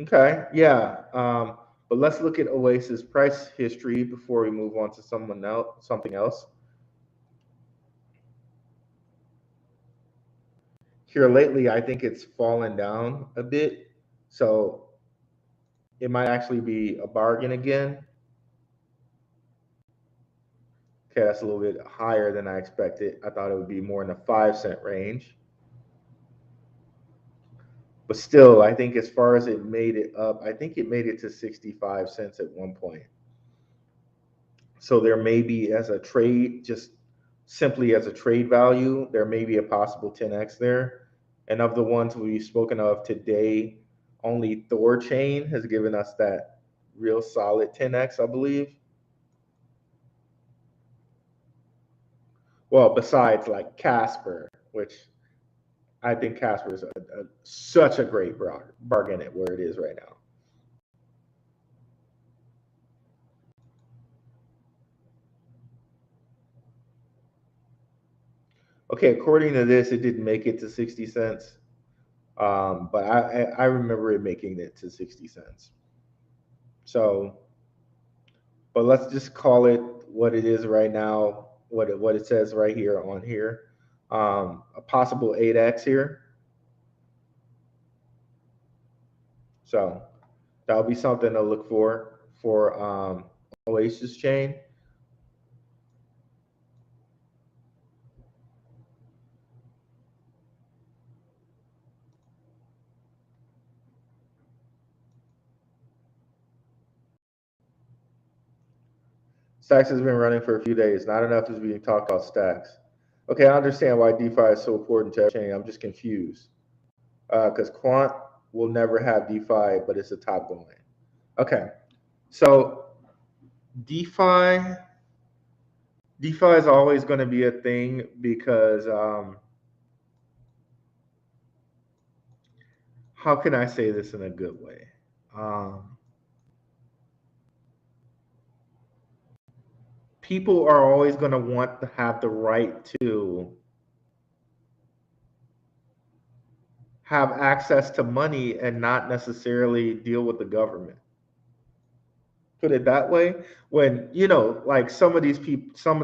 Okay, yeah. But let's look at Oasis price history before we move on to something else. Here lately, I think it's fallen down a bit, so it might actually be a bargain again. Okay, that's a little bit higher than I expected. I thought it would be more in the 5 cent range. But still, I think as far as it made it up, I think it made it to 65 cents at one point. So there may be, as a trade, just simply as a trade value, there may be a possible 10x there. And of the ones we've spoken of today, only Thor Chain has given us that real solid 10x, I believe. Well, besides like Casper, which I think Casper is such a great bargain at where it is right now. Okay, according to this, it didn't make it to 60 cents. But I remember it making it to 60 cents. So, but let's just call it what it is right now, what it says right here on here. A possible 8x here. So that'll be something to look for Oasis chain. Stacks has been running for a few days. Not enough is being talked about Stacks. Okay, I understand why DeFi is so important to every chain. I'm just confused. Because Quant will never have DeFi, but it's a top going. Okay, so DeFi DeFi is always going to be a thing because how can I say this in a good way? People are always going to want to have the right to have access to money and not necessarily deal with the government. Put it that way. When like some of these people, some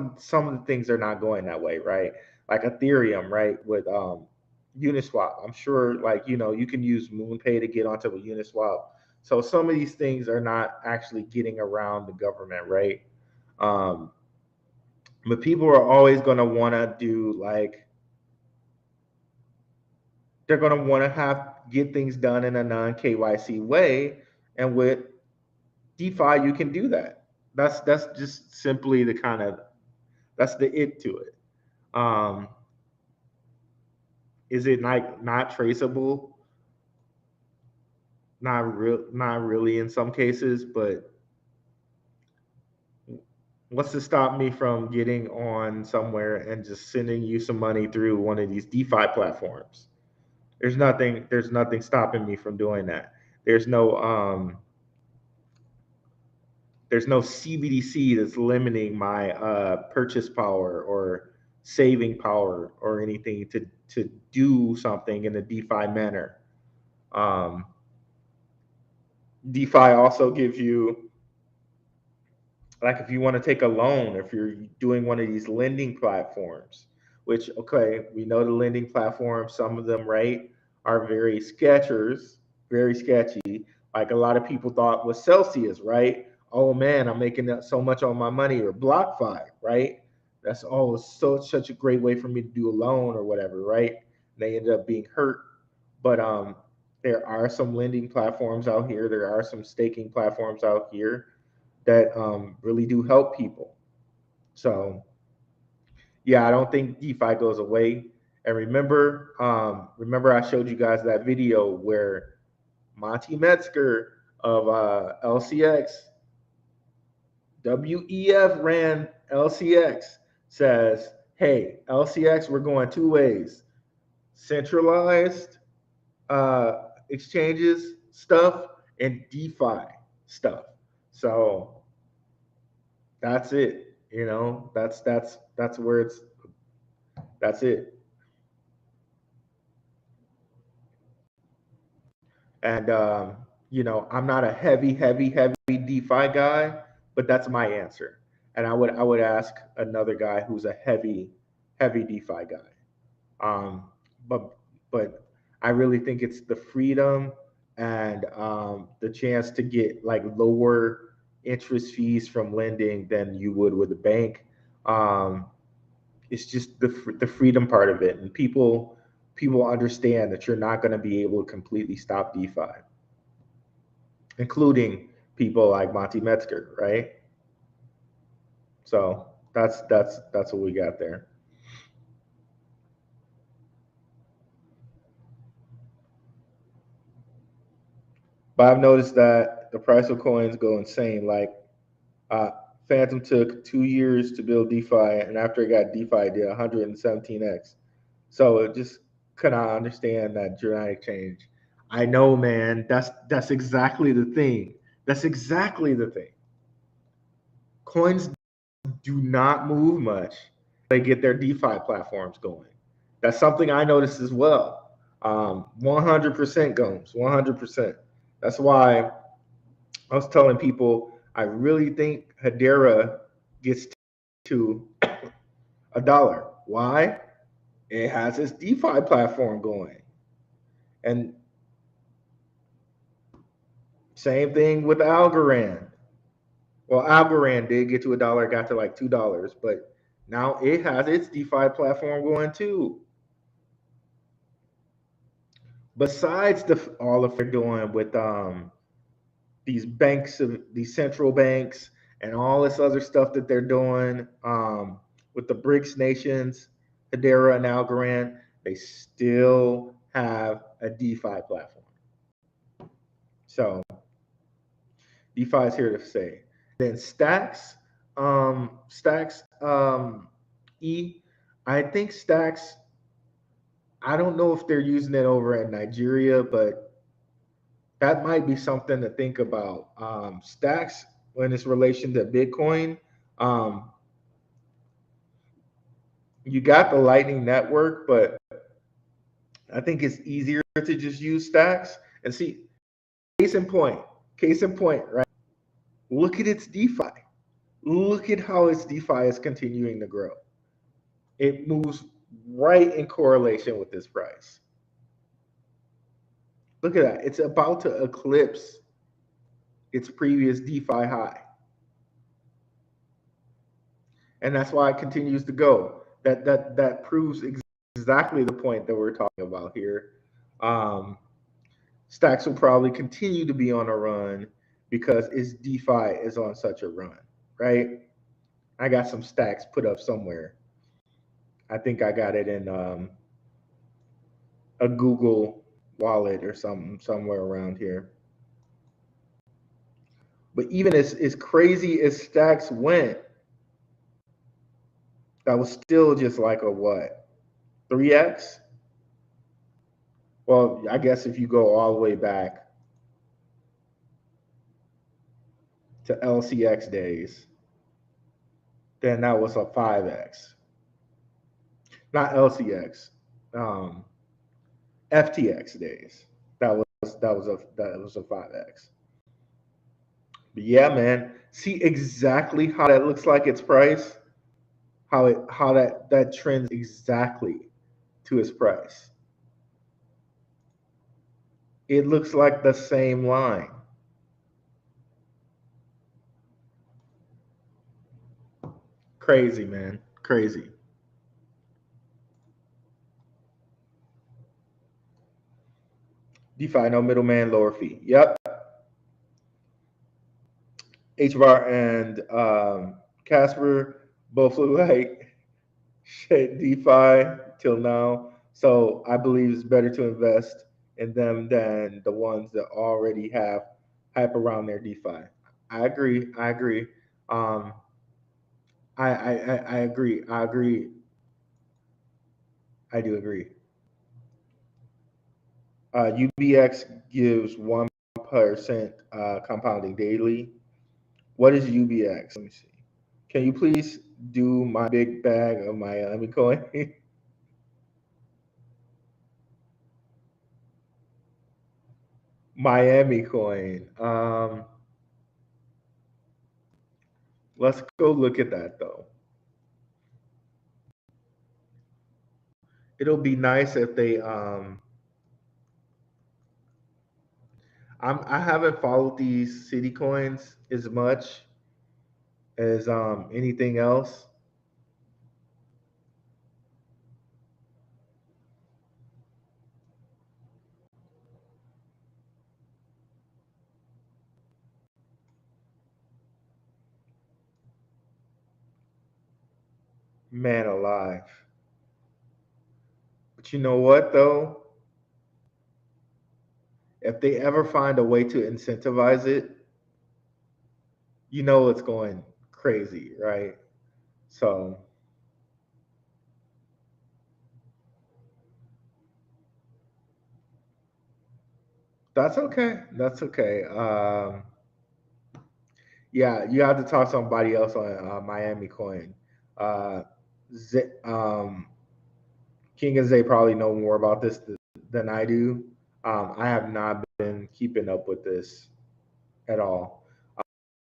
of the things are not going that way, right? Like Ethereum, right? With Uniswap, I'm sure, like you can use MoonPay to get onto a Uniswap. So some of these things are not actually getting around the government, right? Um, but people are always going to want to do like they're going to want to have get things done in a non KYC way, and with DeFi you can do that. That's just simply the kind of that's the it to it. Um, is it like not traceable? Not really in some cases, but what's to stop me from getting on somewhere and just sending you some money through one of these DeFi platforms? There's nothing stopping me from doing that. There's no there's no CBDC that's limiting my purchase power or saving power or anything to do something in a DeFi manner. Um, DeFi also gives you, like, if you want to take a loan, if you're doing one of these lending platforms, which, okay, we know the lending platforms, some of them, right, are very sketchy. Like a lot of people thought was Celsius, right? Oh man, I'm making so much on my money, or BlockFi, right? That's such a great way for me to do a loan or whatever, right? They ended up being hurt. But there are some lending platforms out here. There are some staking platforms out here that really do help people. So yeah, I don't think DeFi goes away. And remember I showed you guys that video where Monty Metzger of LCX, WEF ran LCX, says, hey, LCX, we're going two ways: centralized exchanges stuff and DeFi stuff. So that's it. That's where that's it. And I'm not a heavy DeFi guy, but that's my answer. And I would ask another guy who's a heavy DeFi guy. Um, but but I really think it's the freedom and the chance to get like lower interest fees from lending than you would with a bank. Um, it's just the freedom part of it, and people understand that you're not going to be able to completely stop DeFi, including people like Monty Metzger, right? So that's what we got there. But I've noticed that the price of coins go insane. Like uh, Phantom took 2 years to build DeFi, and after it got DeFi, it did 117x. So it just could not understand that dramatic change. I know, man. That's exactly the thing. That's exactly the thing. Coins do not move much. They get their DeFi platforms going. That's something I noticed as well. 100% goes, 100%. That's why I was telling people I really think Hedera gets to $1. Why? It has its DeFi platform going. And same thing with Algorand. Well, Algorand did get to $1, got to like $2, but now it has its DeFi platform going too. Besides all of they're doing with these banks, these central banks, and all this other stuff that they're doing with the BRICS nations, Hedera and Algorand, they still have a DeFi platform. So DeFi is here to stay. Then Stacks, Stacks E, I think Stacks, I don't know if they're using it over in Nigeria, but that might be something to think about. Stacks, when it's relation to Bitcoin, you got the Lightning Network, but I think it's easier to just use Stacks and see. Case in point, right? Look at its DeFi. Look at how its DeFi is continuing to grow. It moves right in correlation with this price. Look at that. It's about to eclipse its previous DeFi high. And that's why it continues to go. That proves exactly the point that we're talking about here. Stacks will probably continue to be on a run because its DeFi is on such a run, right? I got some Stacks put up somewhere. I think I got it in a Google wallet or something somewhere around here. But even as crazy as Stacks went, that was still just like a what? 3x? Well, I guess if you go all the way back to LCX days, then that was a 5x. Not LCX, FTX days. That was a 5x. But yeah, man, see exactly how that looks like its price, how that trends exactly to its price. It looks like the same line. Crazy, man. Crazy. DeFi, no middleman, lower fee. Yep. HBAR and Casper both look like shit DeFi till now. So I believe it's better to invest in them than the ones that already have hype around their DeFi. I agree. I agree. I agree. I agree. I do agree. UBX gives 1% compounding daily. What is UBX? Let me see. Can you please do my big bag of Miami coin? Miami coin. Let's go look at that though. It'll be nice if they I haven't followed these city coins as much as anything else. Man alive. But you know what though? If they ever find a way to incentivize it, you know it's going crazy, right? So that's okay. That's okay. Yeah, you have to talk to somebody else on Miami Coin. Uh, Z, King and Zay probably know more about this than I do. I have not been keeping up with this at all.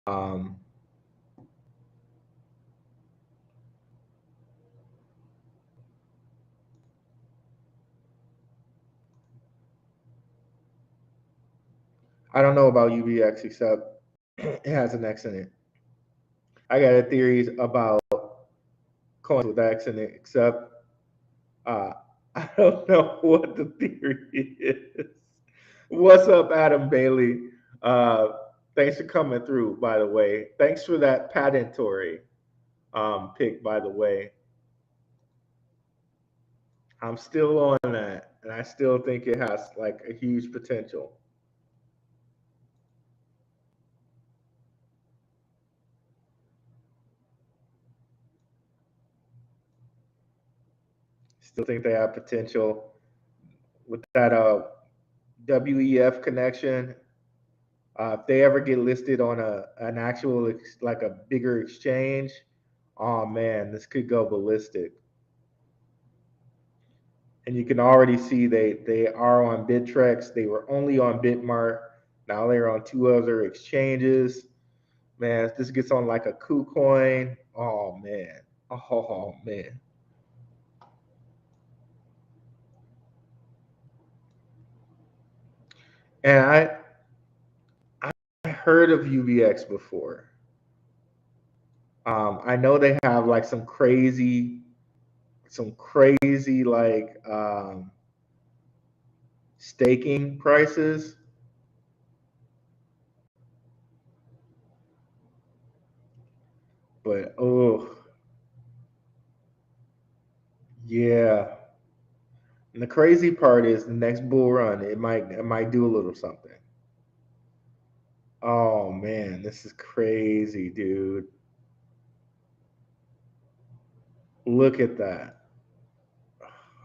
Um, I don't know about UBX except it has an X in it. I got a theories about coins with X in it, except uh, I don't know what the theory is. What's up, Adam Bailey? Uh, Thanks for coming through, by the way. Thanks for that patentatory pick, by the way. I'm still on that, and I still think it has like a huge potential. Still think they have potential with that WEF connection. If they ever get listed on an actual like a bigger exchange, oh man, this could go ballistic. And you can already see they are on Bittrex. They were only on Bitmart. Now they're on two other exchanges. Man, if this gets on like a KuCoin, oh man, oh man. And I heard of UVX before. I know they have like some crazy like staking prices, but oh yeah. And the crazy part is the next bull run, it might do a little something. Oh man, this is crazy, dude. Look at that.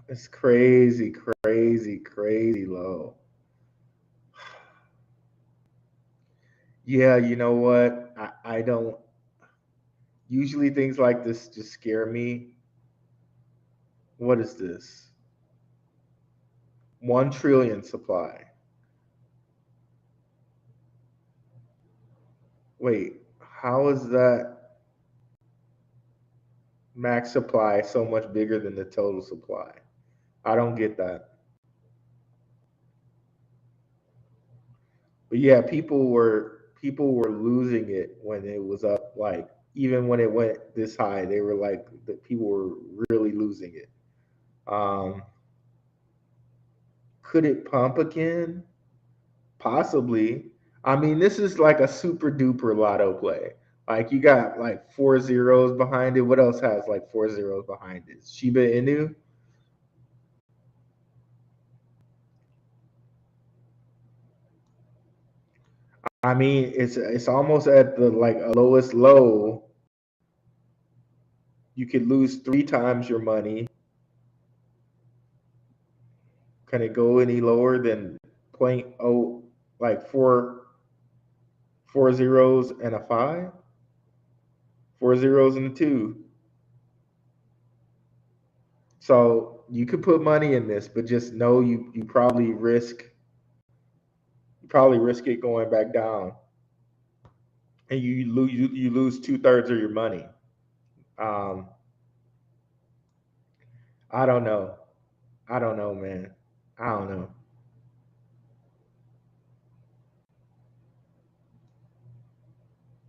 It's crazy, crazy, crazy low. Yeah, you know what? I don't usually things like this just scare me. What is this? 1 trillion supply. Wait, how is that max supply so much bigger than the total supply? I don't get that. But yeah, people were losing it when it was up. Like even when it went this high, they were like the people were really losing it. Um, could it pump again? Possibly. I mean, this is like a super duper lotto play. Like you got like four zeros behind it. What else has like four zeros behind it? Shiba Inu. I mean, it's almost at the like lowest low. You could lose three times your money. Can it go any lower than point oh like four zeros and a five? Four zeros and a two. So you could put money in this, but just know you probably risk it going back down, and you lose 2/3 of your money. Um, I don't know. I don't know, man. I don't know.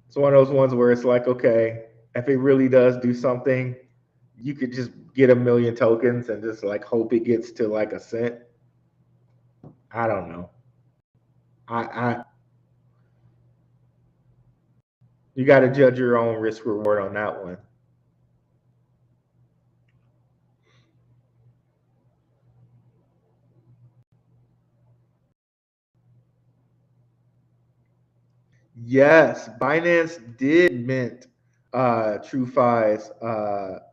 It's one of those ones where it's like, okay, if it really does do something, you could just get a million tokens and just like hope it gets to like a cent. I don't know. I you got to judge your own risk reward on that one. Yes, Binance did mint TrueFi's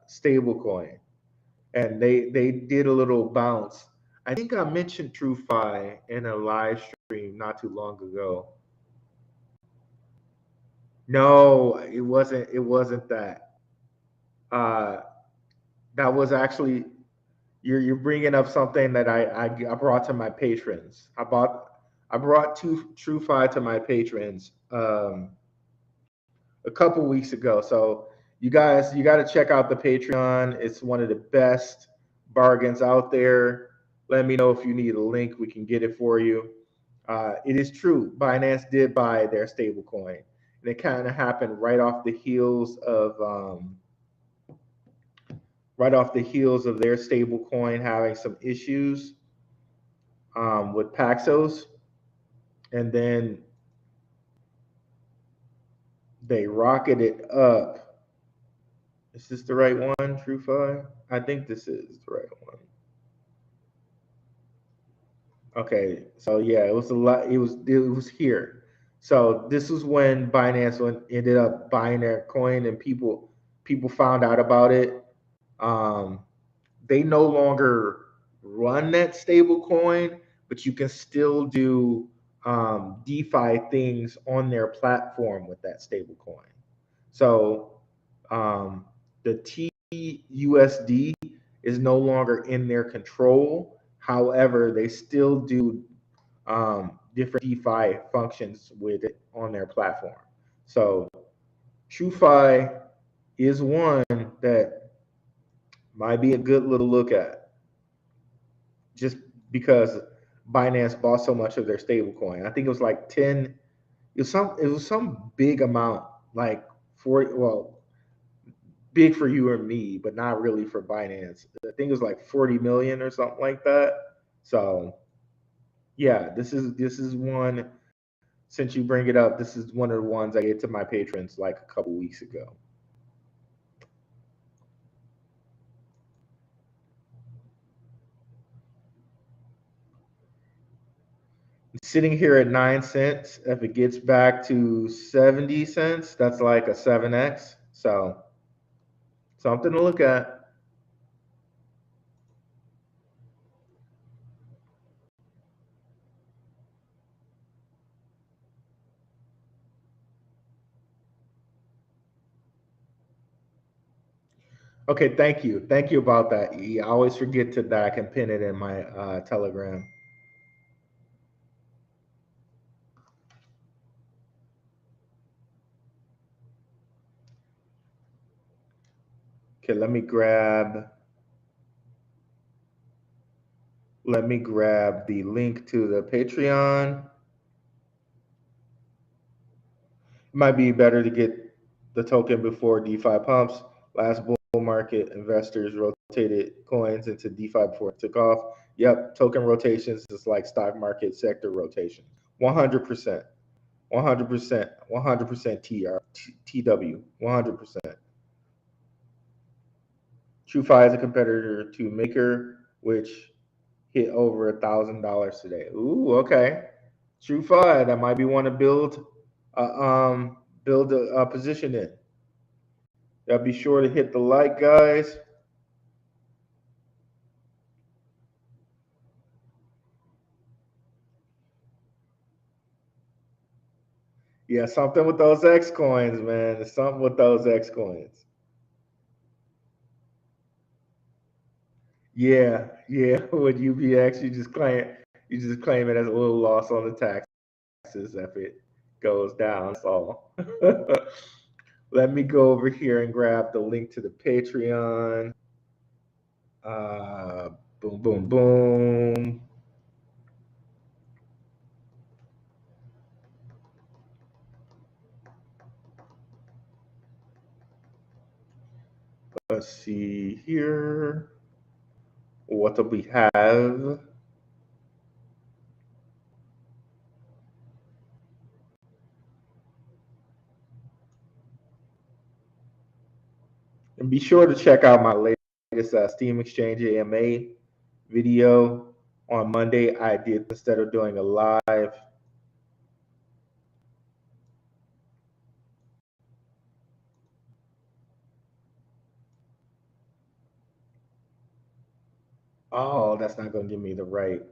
stablecoin, and they did a little bounce. I think I mentioned TrueFi in a live stream not too long ago. No, it wasn't. It wasn't that. Uh, that was actually you're bringing up something that I brought to my patrons. I brought two TrueFi to my patrons. A couple weeks ago. So you guys, you got to check out the Patreon. It's one of the best bargains out there. Let me know if you need a link. We can get it for you. It is true. Binance did buy their stablecoin, and it kind of happened right off the heels of their stablecoin having some issues with Paxos, and then They rocketed up. Is this the right one, TrueFi? I think this is the right one. Okay, so yeah, it was a lot. It was here. So this was when Binance ended up buying their coin, and people found out about it. Um, they no longer run that stable coin, but you can still do DeFi things on their platform with that stable coin. So um, the TUSD is no longer in their control. However, they still do different DeFi functions with it on their platform. So TrueFi is one that might be a good little look at, just because Binance bought so much of their stablecoin. I think it was like 10. It was some big amount, like 40. Well, big for you or me, but not really for Binance. I think it was like 40 million or something like that. So yeah, this is one. Since you bring it up, this is one of the ones I gave to my patrons like a couple weeks ago. Sitting here at 9 cents. If it gets back to 70 cents, that's like a 7x. So something to look at. Okay, thank you. Thank you about that, E. I always forget to that I can pin it in my Telegram. Okay, let me grab the link to the Patreon. It might be better to get the token before DeFi pumps. Last bull market, investors rotated coins into DeFi before it took off. Yep, token rotations is like stock market sector rotation. 100%, 100%, 100% TW, 100%. TrueFi is a competitor to Maker, which hit over $1,000 today. Ooh, okay. TrueFi, that might be one to build a position in. Y'all be sure to hit the like, guys. Yeah, something with those X coins, man. Something with those X coins. Yeah, yeah. With UBX, you just claim it as a little loss on the taxes if it goes down. That's all. Let me go over here and grab the link to the Patreon. Uh, boom, boom, boom. Let's see here. What do we have? And be sure to check out my latest Steam Exchange AMA video on Monday. I did, instead of doing a live. Oh, that's not going to give me the right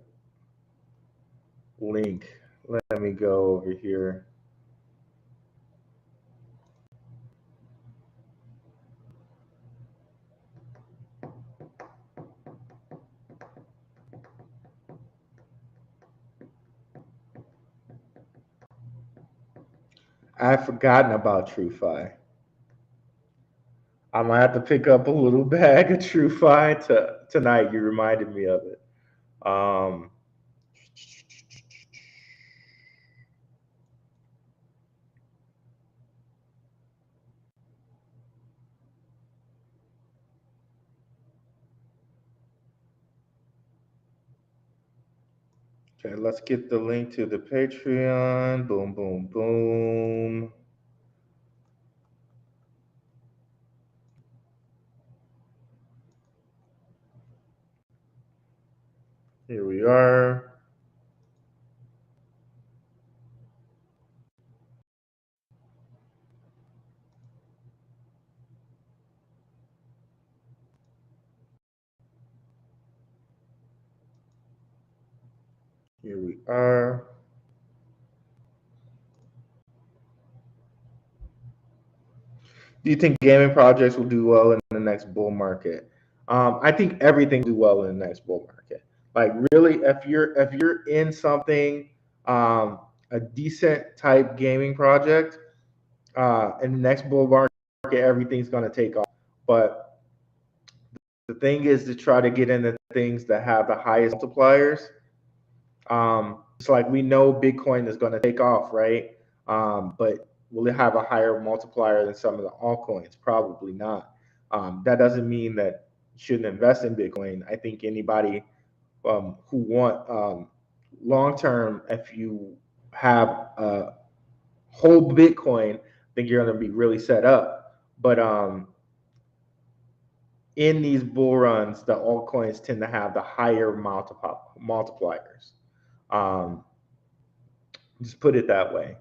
link. Let me go over here. I've forgotten about TrueFi. I might have to pick up a little bag of TrueFi tonight. You reminded me of it. Um, okay, let's get the link to the Patreon. Boom, boom, boom. Here we are. Here we are. Do you think gaming projects will do well in the next bull market? I think everything will do well in the next bull market. Like really, if you're in something, a decent type gaming project, in the next bull market, everything's going to take off. But the thing is to try to get into things that have the highest multipliers. It's like we know Bitcoin is going to take off, right? But will it have a higher multiplier than some of the altcoins? Probably not. That doesn't mean that you shouldn't invest in Bitcoin. I think anybody who want long term, if you have a whole Bitcoin, I think you're going to be really set up. But in these bull runs, the altcoins tend to have the higher multipliers. Um, just put it that way.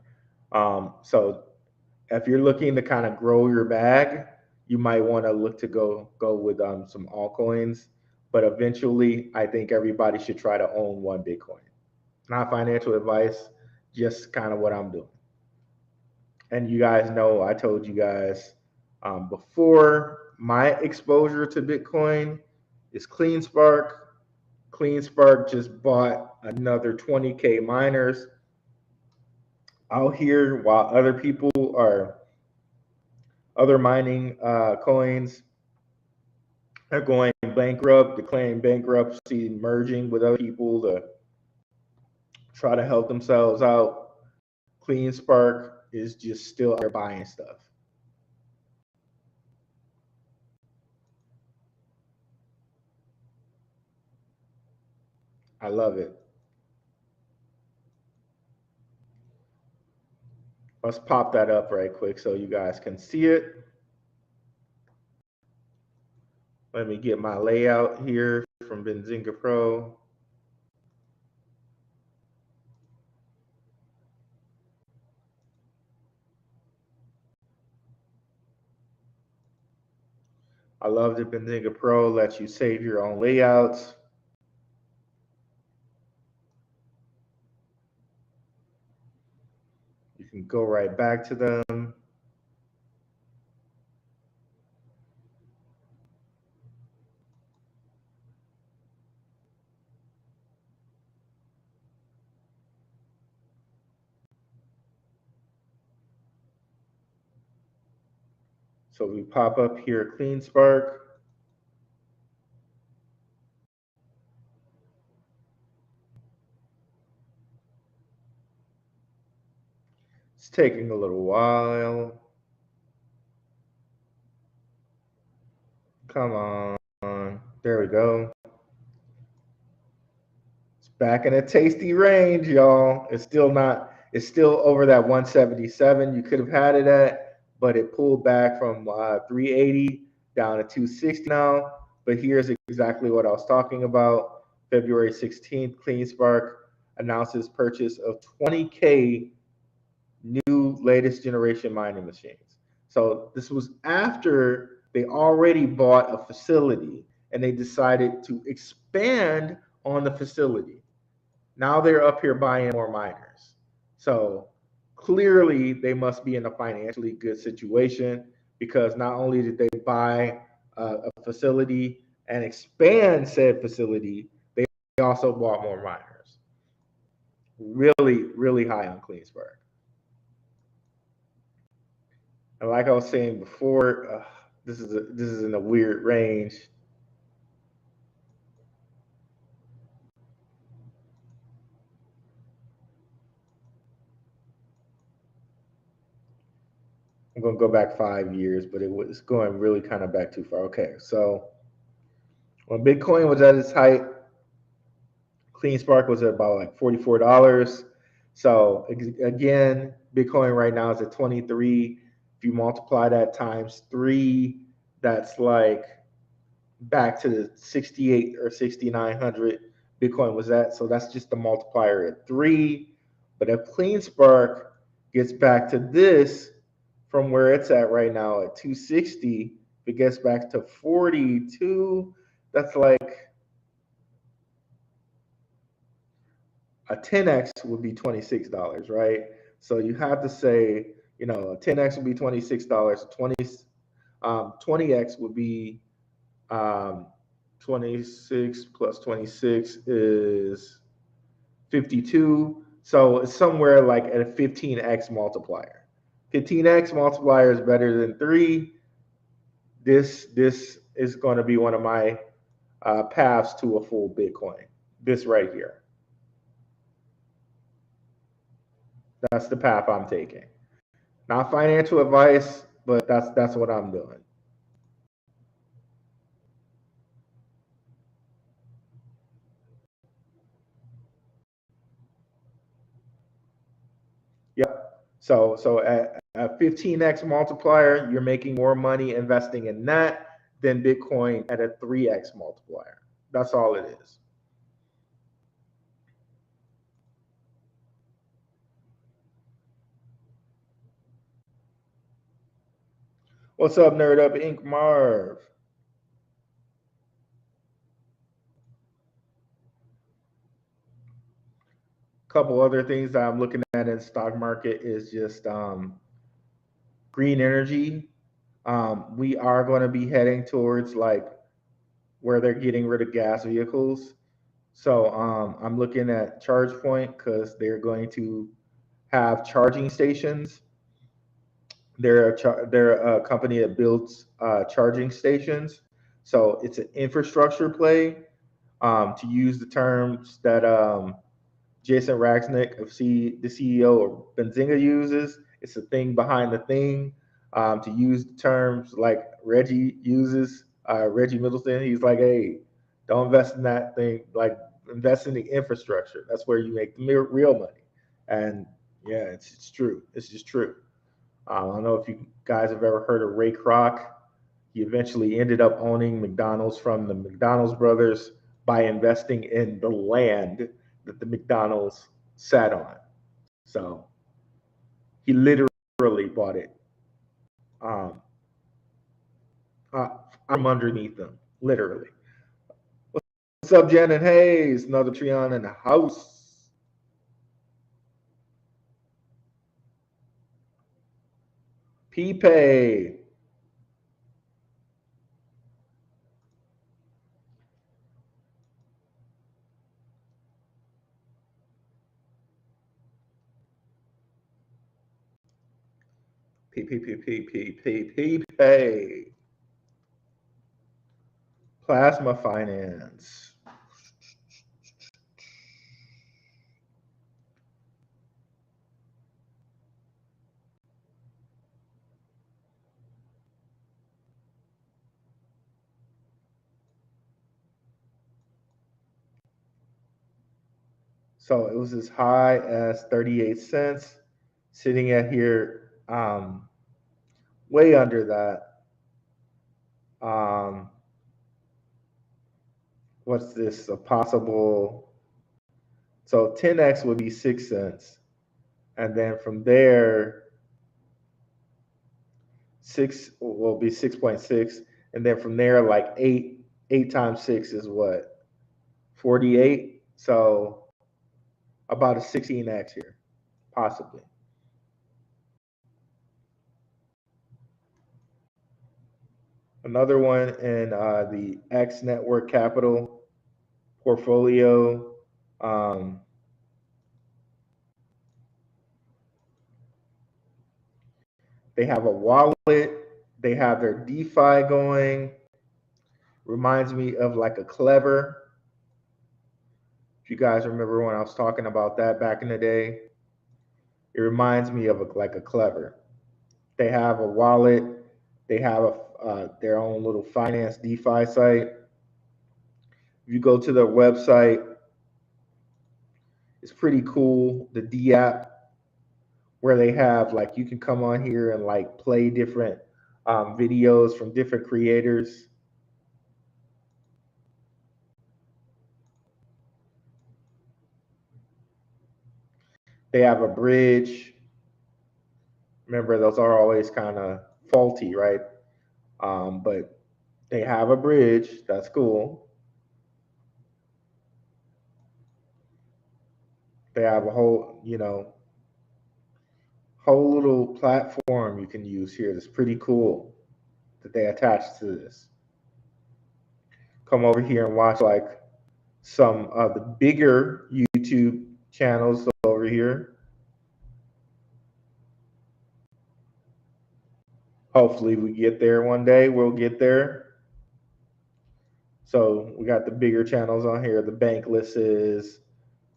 So if you're looking to kind of grow your bag, you might want to look to go with some altcoins. But eventually, I think everybody should try to own one Bitcoin. Not financial advice, just kind of what I'm doing. And you guys know I told you guys before, my exposure to Bitcoin is CleanSpark. CleanSpark just bought another 20K miners out here while other mining coins are going bankrupt, declaring bankruptcy, merging with other people to try to help themselves out. CleanSpark is just still out there buying stuff. I love it. Let's pop that up right quick so you guys can see it. Let me get my layout here from Benzinga Pro. I love that Benzinga Pro lets you save your own layouts. You can go right back to them. So we pop up here, CleanSpark. It's taking a little while. Come on. There we go. It's back in a tasty range, y'all. It's still over that 177 you could have had it at, but it pulled back from 380 down to 260 now. But here's exactly what I was talking about. February 16th, CleanSpark announces purchase of 20K new latest generation mining machines. So this was after they already bought a facility and they decided to expand on the facility. Now they're up here buying more miners. So clearly they must be in a financially good situation because not only did they buy a facility and expand said facility, they also bought more miners. Really, really high on CleanSpark. And like I was saying before, this is in a weird range. I'm gonna go back 5 years, but it was going really kind of back too far. Okay, so when Bitcoin was at its height, CleanSpark was at about like $44. So again, Bitcoin right now is at 23. If you multiply that times 3, that's like back to the 68 or 6,900 Bitcoin was at. So that's just the multiplier at 3. But if CleanSpark gets back to this from where it's at right now at 260, if it gets back to 42, that's like a 10x would be $26, right? So you have to say, a 10x would be $26. 20x would be 26 plus 26 is 52. So it's somewhere like at a 15x multiplier. 15x multiplier is better than 3. This is going to be one of my paths to a full Bitcoin. This right here. That's the path I'm taking. Not financial advice, but that's what I'm doing. Yep. So at a 15x multiplier, you're making more money investing in that than Bitcoin at a 3x multiplier. That's all it is. What's up, Nerd Up Inc. Marv? Couple other things that I'm looking at in the stock market is just green energy. We are going to be heading towards like where they're getting rid of gas vehicles. So I'm looking at ChargePoint because they're going to have charging stations. They're a company that builds charging stations. So it's an infrastructure play. To use the terms that Jason Ragsnick the CEO of Benzinga uses, it's a thing behind the thing. To use the terms like Reggie uses, Reggie Middleton, he's like, hey, don't invest in that thing. Like, invest in the infrastructure. That's where you make the real money. And yeah, it's true. It's just true. I don't know if you guys have ever heard of Ray Kroc. He eventually ended up owning McDonald's from the McDonald's brothers by investing in the land that the McDonald's sat on. So he literally bought it from underneath them, literally. What's up, Janet Hayes? Another Treon in the house. P-Pay. P-Pay. Plasma Finance. So it was as high as 38 cents, sitting at here way under that. What's this? A possible, so 10x would be 6 cents. And then from there, 6 will be 6.6. And then from there, like 8 times 6 is what? 48. So about a 16x here, possibly. Another one in the X Network Capital portfolio. They have a wallet. They have their DeFi going. Reminds me of like a Clever. If you guys remember when I was talking about that back in the day, it reminds me of like a Clever. They have a wallet. They have their own little finance DeFi site. If you go to their website, it's pretty cool. The D app, where they have like you can come on here and like play different videos from different creators. They have a bridge. Remember, those are always kind of faulty, right? But they have a bridge. That's cool. They have a whole, whole little platform you can use here. That's pretty cool that they attach to this. Come over here and watch like some of the bigger YouTube channels over here. Hopefully we get there one day. We'll get there. So we got the bigger channels on here, the Banklesses,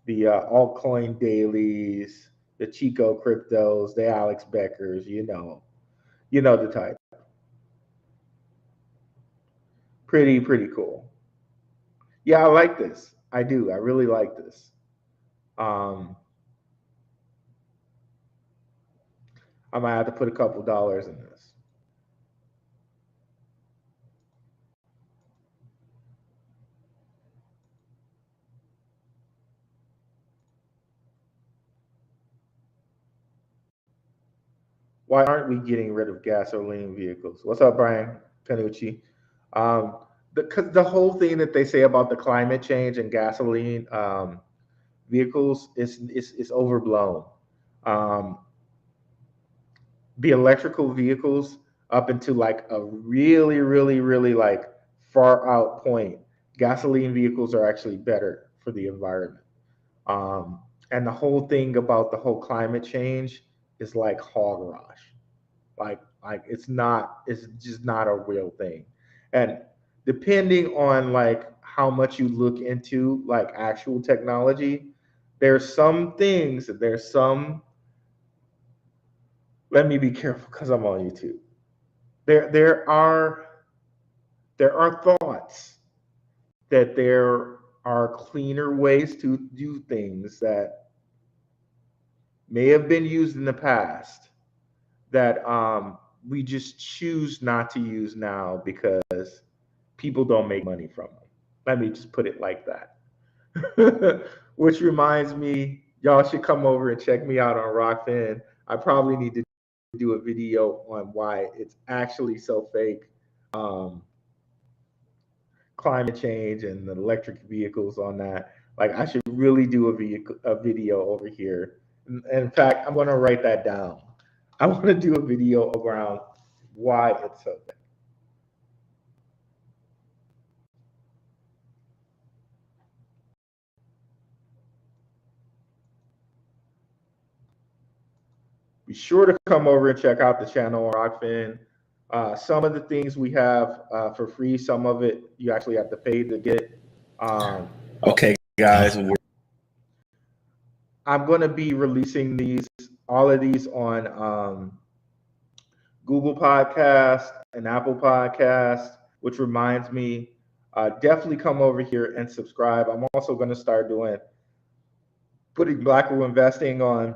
the altcoin dailies, the Chico cryptos, the Alex Beckers, the type. Pretty cool. Yeah, I like this. I do. I really like this. I might have to put a couple dollars in this. Why aren't we getting rid of gasoline vehicles? What's up, Brian Canucci? Because the whole thing that they say about the climate change and gasoline vehicles is overblown. The electrical vehicles up into like a really like far out point, gasoline vehicles are actually better for the environment. And the whole thing about the whole climate change is like hogwash. Like it's just not a real thing. And depending on like how much you look into like actual technology, there's some things, there's some let me be careful because I'm on YouTube. There are thoughts that there are cleaner ways to do things that may have been used in the past that we just choose not to use now because people don't make money from them. Let me just put it like that. Which reminds me, y'all should come over and check me out on Rockfin. I probably need to do a video on why it's actually so fake. Climate change and the electric vehicles on that. Like I should really do a video over here. And in fact, I'm going to write that down. I want to do a video around why it's so fake. Be sure to come over and check out the channel on Rockfin. Some of the things we have for free, some of it you actually have to pay to get. Okay, guys. I'm going to be releasing all of these on Google Podcast and Apple Podcast, which reminds me, definitely come over here and subscribe. I'm also going to start putting Blackrue investing on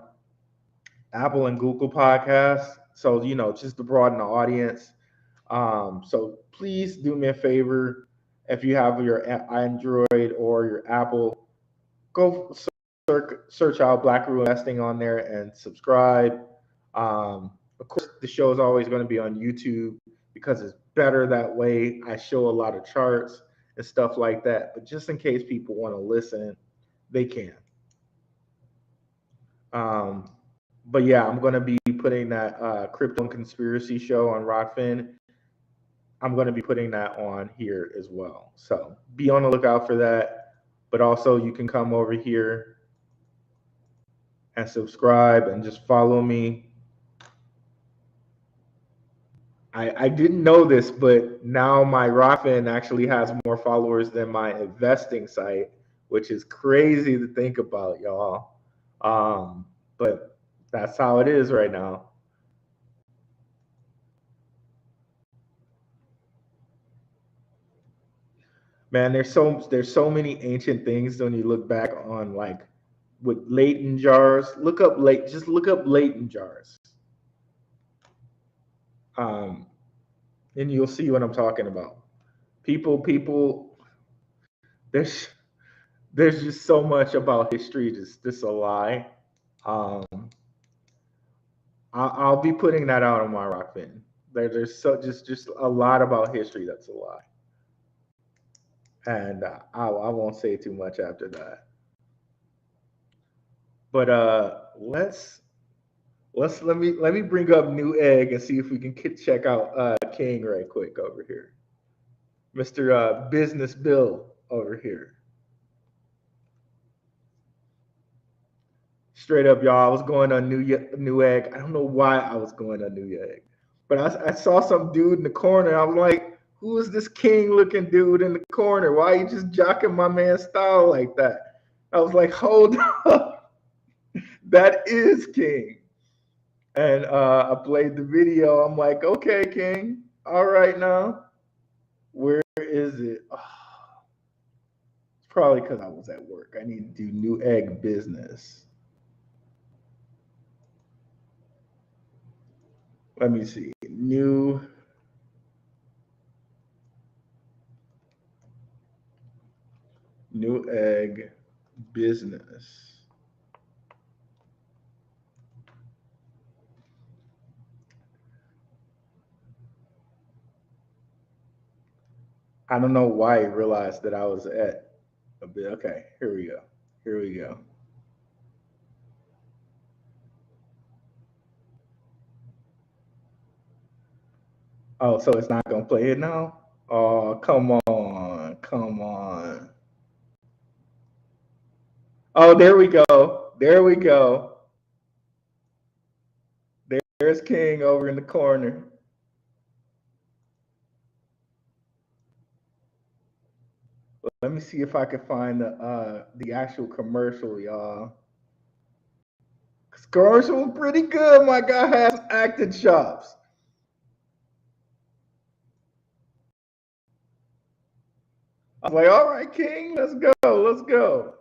Apple and Google Podcasts. So, just to broaden the audience. So please do me a favor. If you have your Android or your Apple, go search out Blackrue Investing on there and subscribe. Of course, the show is always going to be on YouTube because it's better that way. I show a lot of charts and stuff like that. But just in case people want to listen, they can. But yeah, I'm going to be putting that Crypto and Conspiracy show on Rockfin. I'm going to be putting that on here as well. So be on the lookout for that. But also you can come over here and subscribe and just follow me. I didn't know this, but now my Rockfin actually has more followers than my investing site, which is crazy to think about, y'all. But that's how it is right now. Man, there's so many ancient things when you look back on, like with Leighton jars. Just look up Leighton jars. And you'll see what I'm talking about. People, there's just so much about history just a lie. Um, I'll be putting that out on my Rockfin. There's so just a lot about history that's a lie, and I won't say too much after that. But let me bring up New Egg and see if we can check out King right quick over here, Mr. Business Bill over here. Straight up, y'all, I was going on New Egg. I don't know why I was going on New Egg, but I saw some dude in the corner. I was like, who is this king-looking dude in the corner? Why are you just jocking my man's style like that? I was like, hold up, that is King. And I played the video. I'm like, okay, King, all right now. Where is it? Oh, it's probably because I was at work. I need to do New Egg business. Let me see. New Egg business. I don't know why I realized that I was at a bit. Okay, here we go. Here we go. Oh, so it's not gonna play it now? Oh, come on, come on. Oh, there we go. There we go. There's King over in the corner. Let me see if I can find the actual commercial, y'all. Commercial was pretty good. My guy has acting chops. I was like, all right, King, let's go, let's go.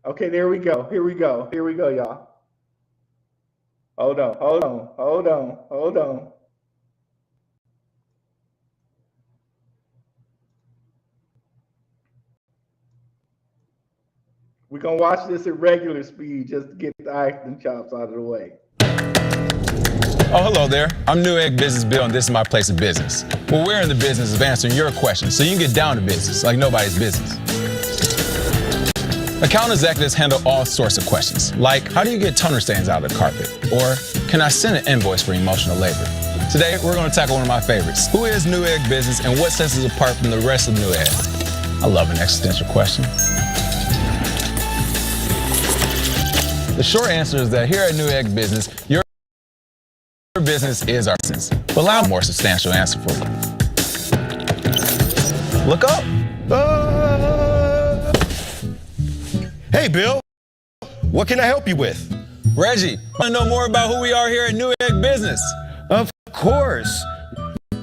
Okay, there we go. Here we go. Here we go, y'all. Hold on, hold on, hold on, hold on. We're gonna watch this at regular speed just to get the acting chops out of the way. Oh, hello there. I'm New Egg Business Bill, and this is my place of business. Well, we're in the business of answering your questions, so you can get down to business like nobody's business. Account executives handle all sorts of questions, like how do you get toner stains out of the carpet? Or can I send an invoice for emotional labor? Today, we're going to tackle one of my favorites. Who is New Egg Business, and what sets us apart from the rest of New Egg? I love an existential question. The short answer is that here at New Egg Business, your business is our business. But allow a more substantial answer for you. Look up. Hey, Bill. What can I help you with? Reggie, want to know more about who we are here at New Egg Business? Of course.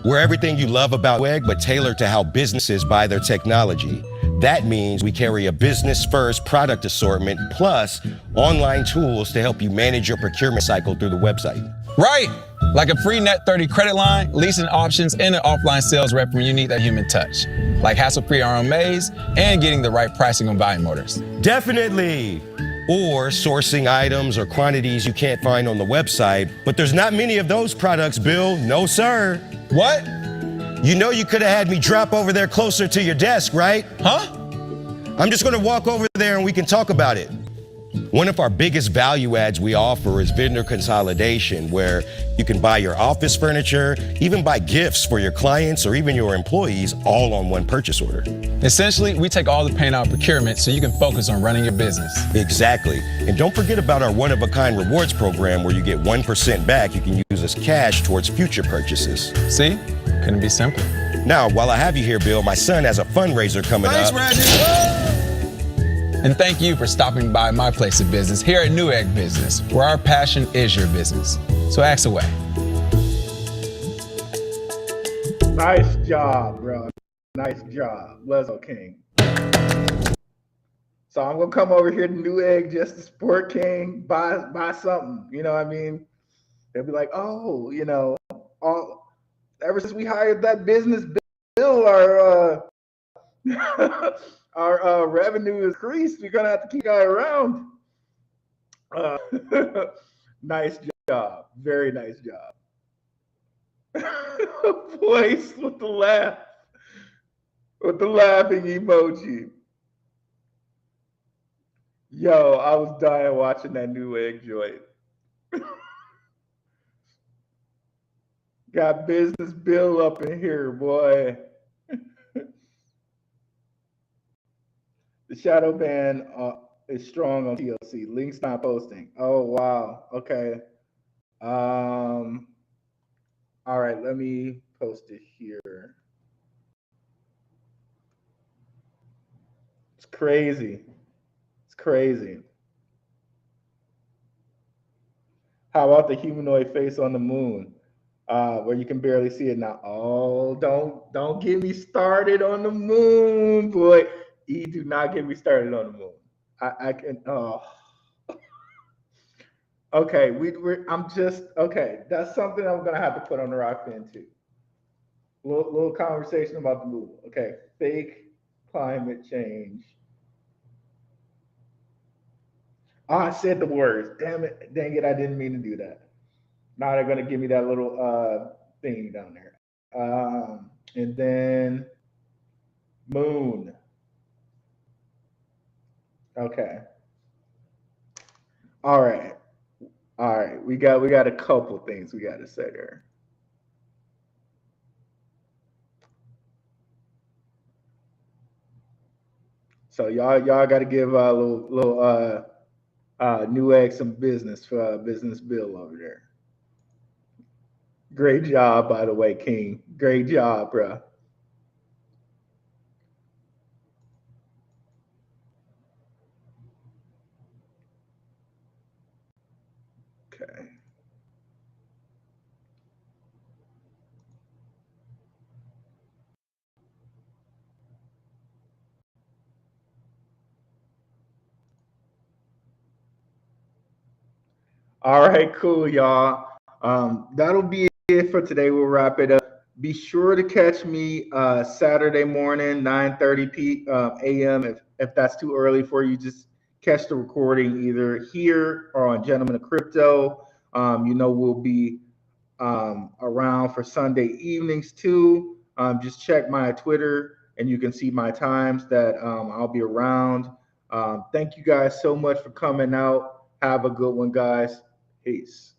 We're everything you love about New Egg, but tailored to how businesses buy their technology. That means we carry a business-first product assortment plus online tools to help you manage your procurement cycle through the website. Right, like a free Net 30 credit line, leasing options, and an offline sales rep when you need that human touch. Like hassle-free RMAs and getting the right pricing on buying motors. Definitely. Or sourcing items or quantities you can't find on the website, but there's not many of those products, Bill. No, sir. What? You know you could have had me drop over there closer to your desk, right? Huh? I'm just gonna walk over there and we can talk about it. One of our biggest value adds we offer is vendor consolidation, where you can buy your office furniture, even buy gifts for your clients or even your employees, all on one purchase order. Essentially, we take all the pain out of procurement so you can focus on running your business. Exactly. And don't forget about our one-of-a-kind rewards program where you get 1% back you can use as cash towards future purchases. See? Couldn't be simpler. Now, while I have you here, Bill, my son has a fundraiser coming up. Thanks, Reggie. And thank you for stopping by my place of business here at New Egg Business, where our passion is your business. So ask away. Nice job, bro. Nice job. Let's go, King. So I'm gonna come over here to New Egg just to support King, buy something. You know what I mean? They'll be like, oh, you know, ever since we hired that business Bill, our our revenue is increased. We're gonna have to keep guy around. Uh, nice job, very nice job. Voice with the laugh, with the laughing emoji. Yo, I was dying watching that new egg joint. Got business Bill up in here, boy. The shadow ban is strong on TLC. Links not posting. Oh wow. Okay. All right. Let me post it here. It's crazy. It's crazy. How about the humanoid face on the moon, where you can barely see it now? Oh, don't get me started on the moon, boy. Do not get me started on the moon. I can. Oh, okay. I'm just okay. That's something I'm gonna have to put on the rock fin too. Little conversation about the moon. Okay, fake climate change. Oh, I said the words. Damn it! Dang it! I didn't mean to do that. Now they're gonna give me that little thingy down there. And then moon. Okay. All right. All right. We got a couple things we got to say there. So y'all got to give little Newegg some business for business bill over there. Great job, by the way, King. Great job, bro. Okay. All right, cool, y'all. That'll be it for today. We'll wrap it up. Be sure to catch me Saturday morning, 9:30 a.m. If that's too early for you, just catch the recording either here or on Gentlemen of Crypto. We'll be around for Sunday evenings too. Just check my Twitter and you can see my times that I'll be around. Thank you guys so much for coming out. Have a good one, guys. Peace.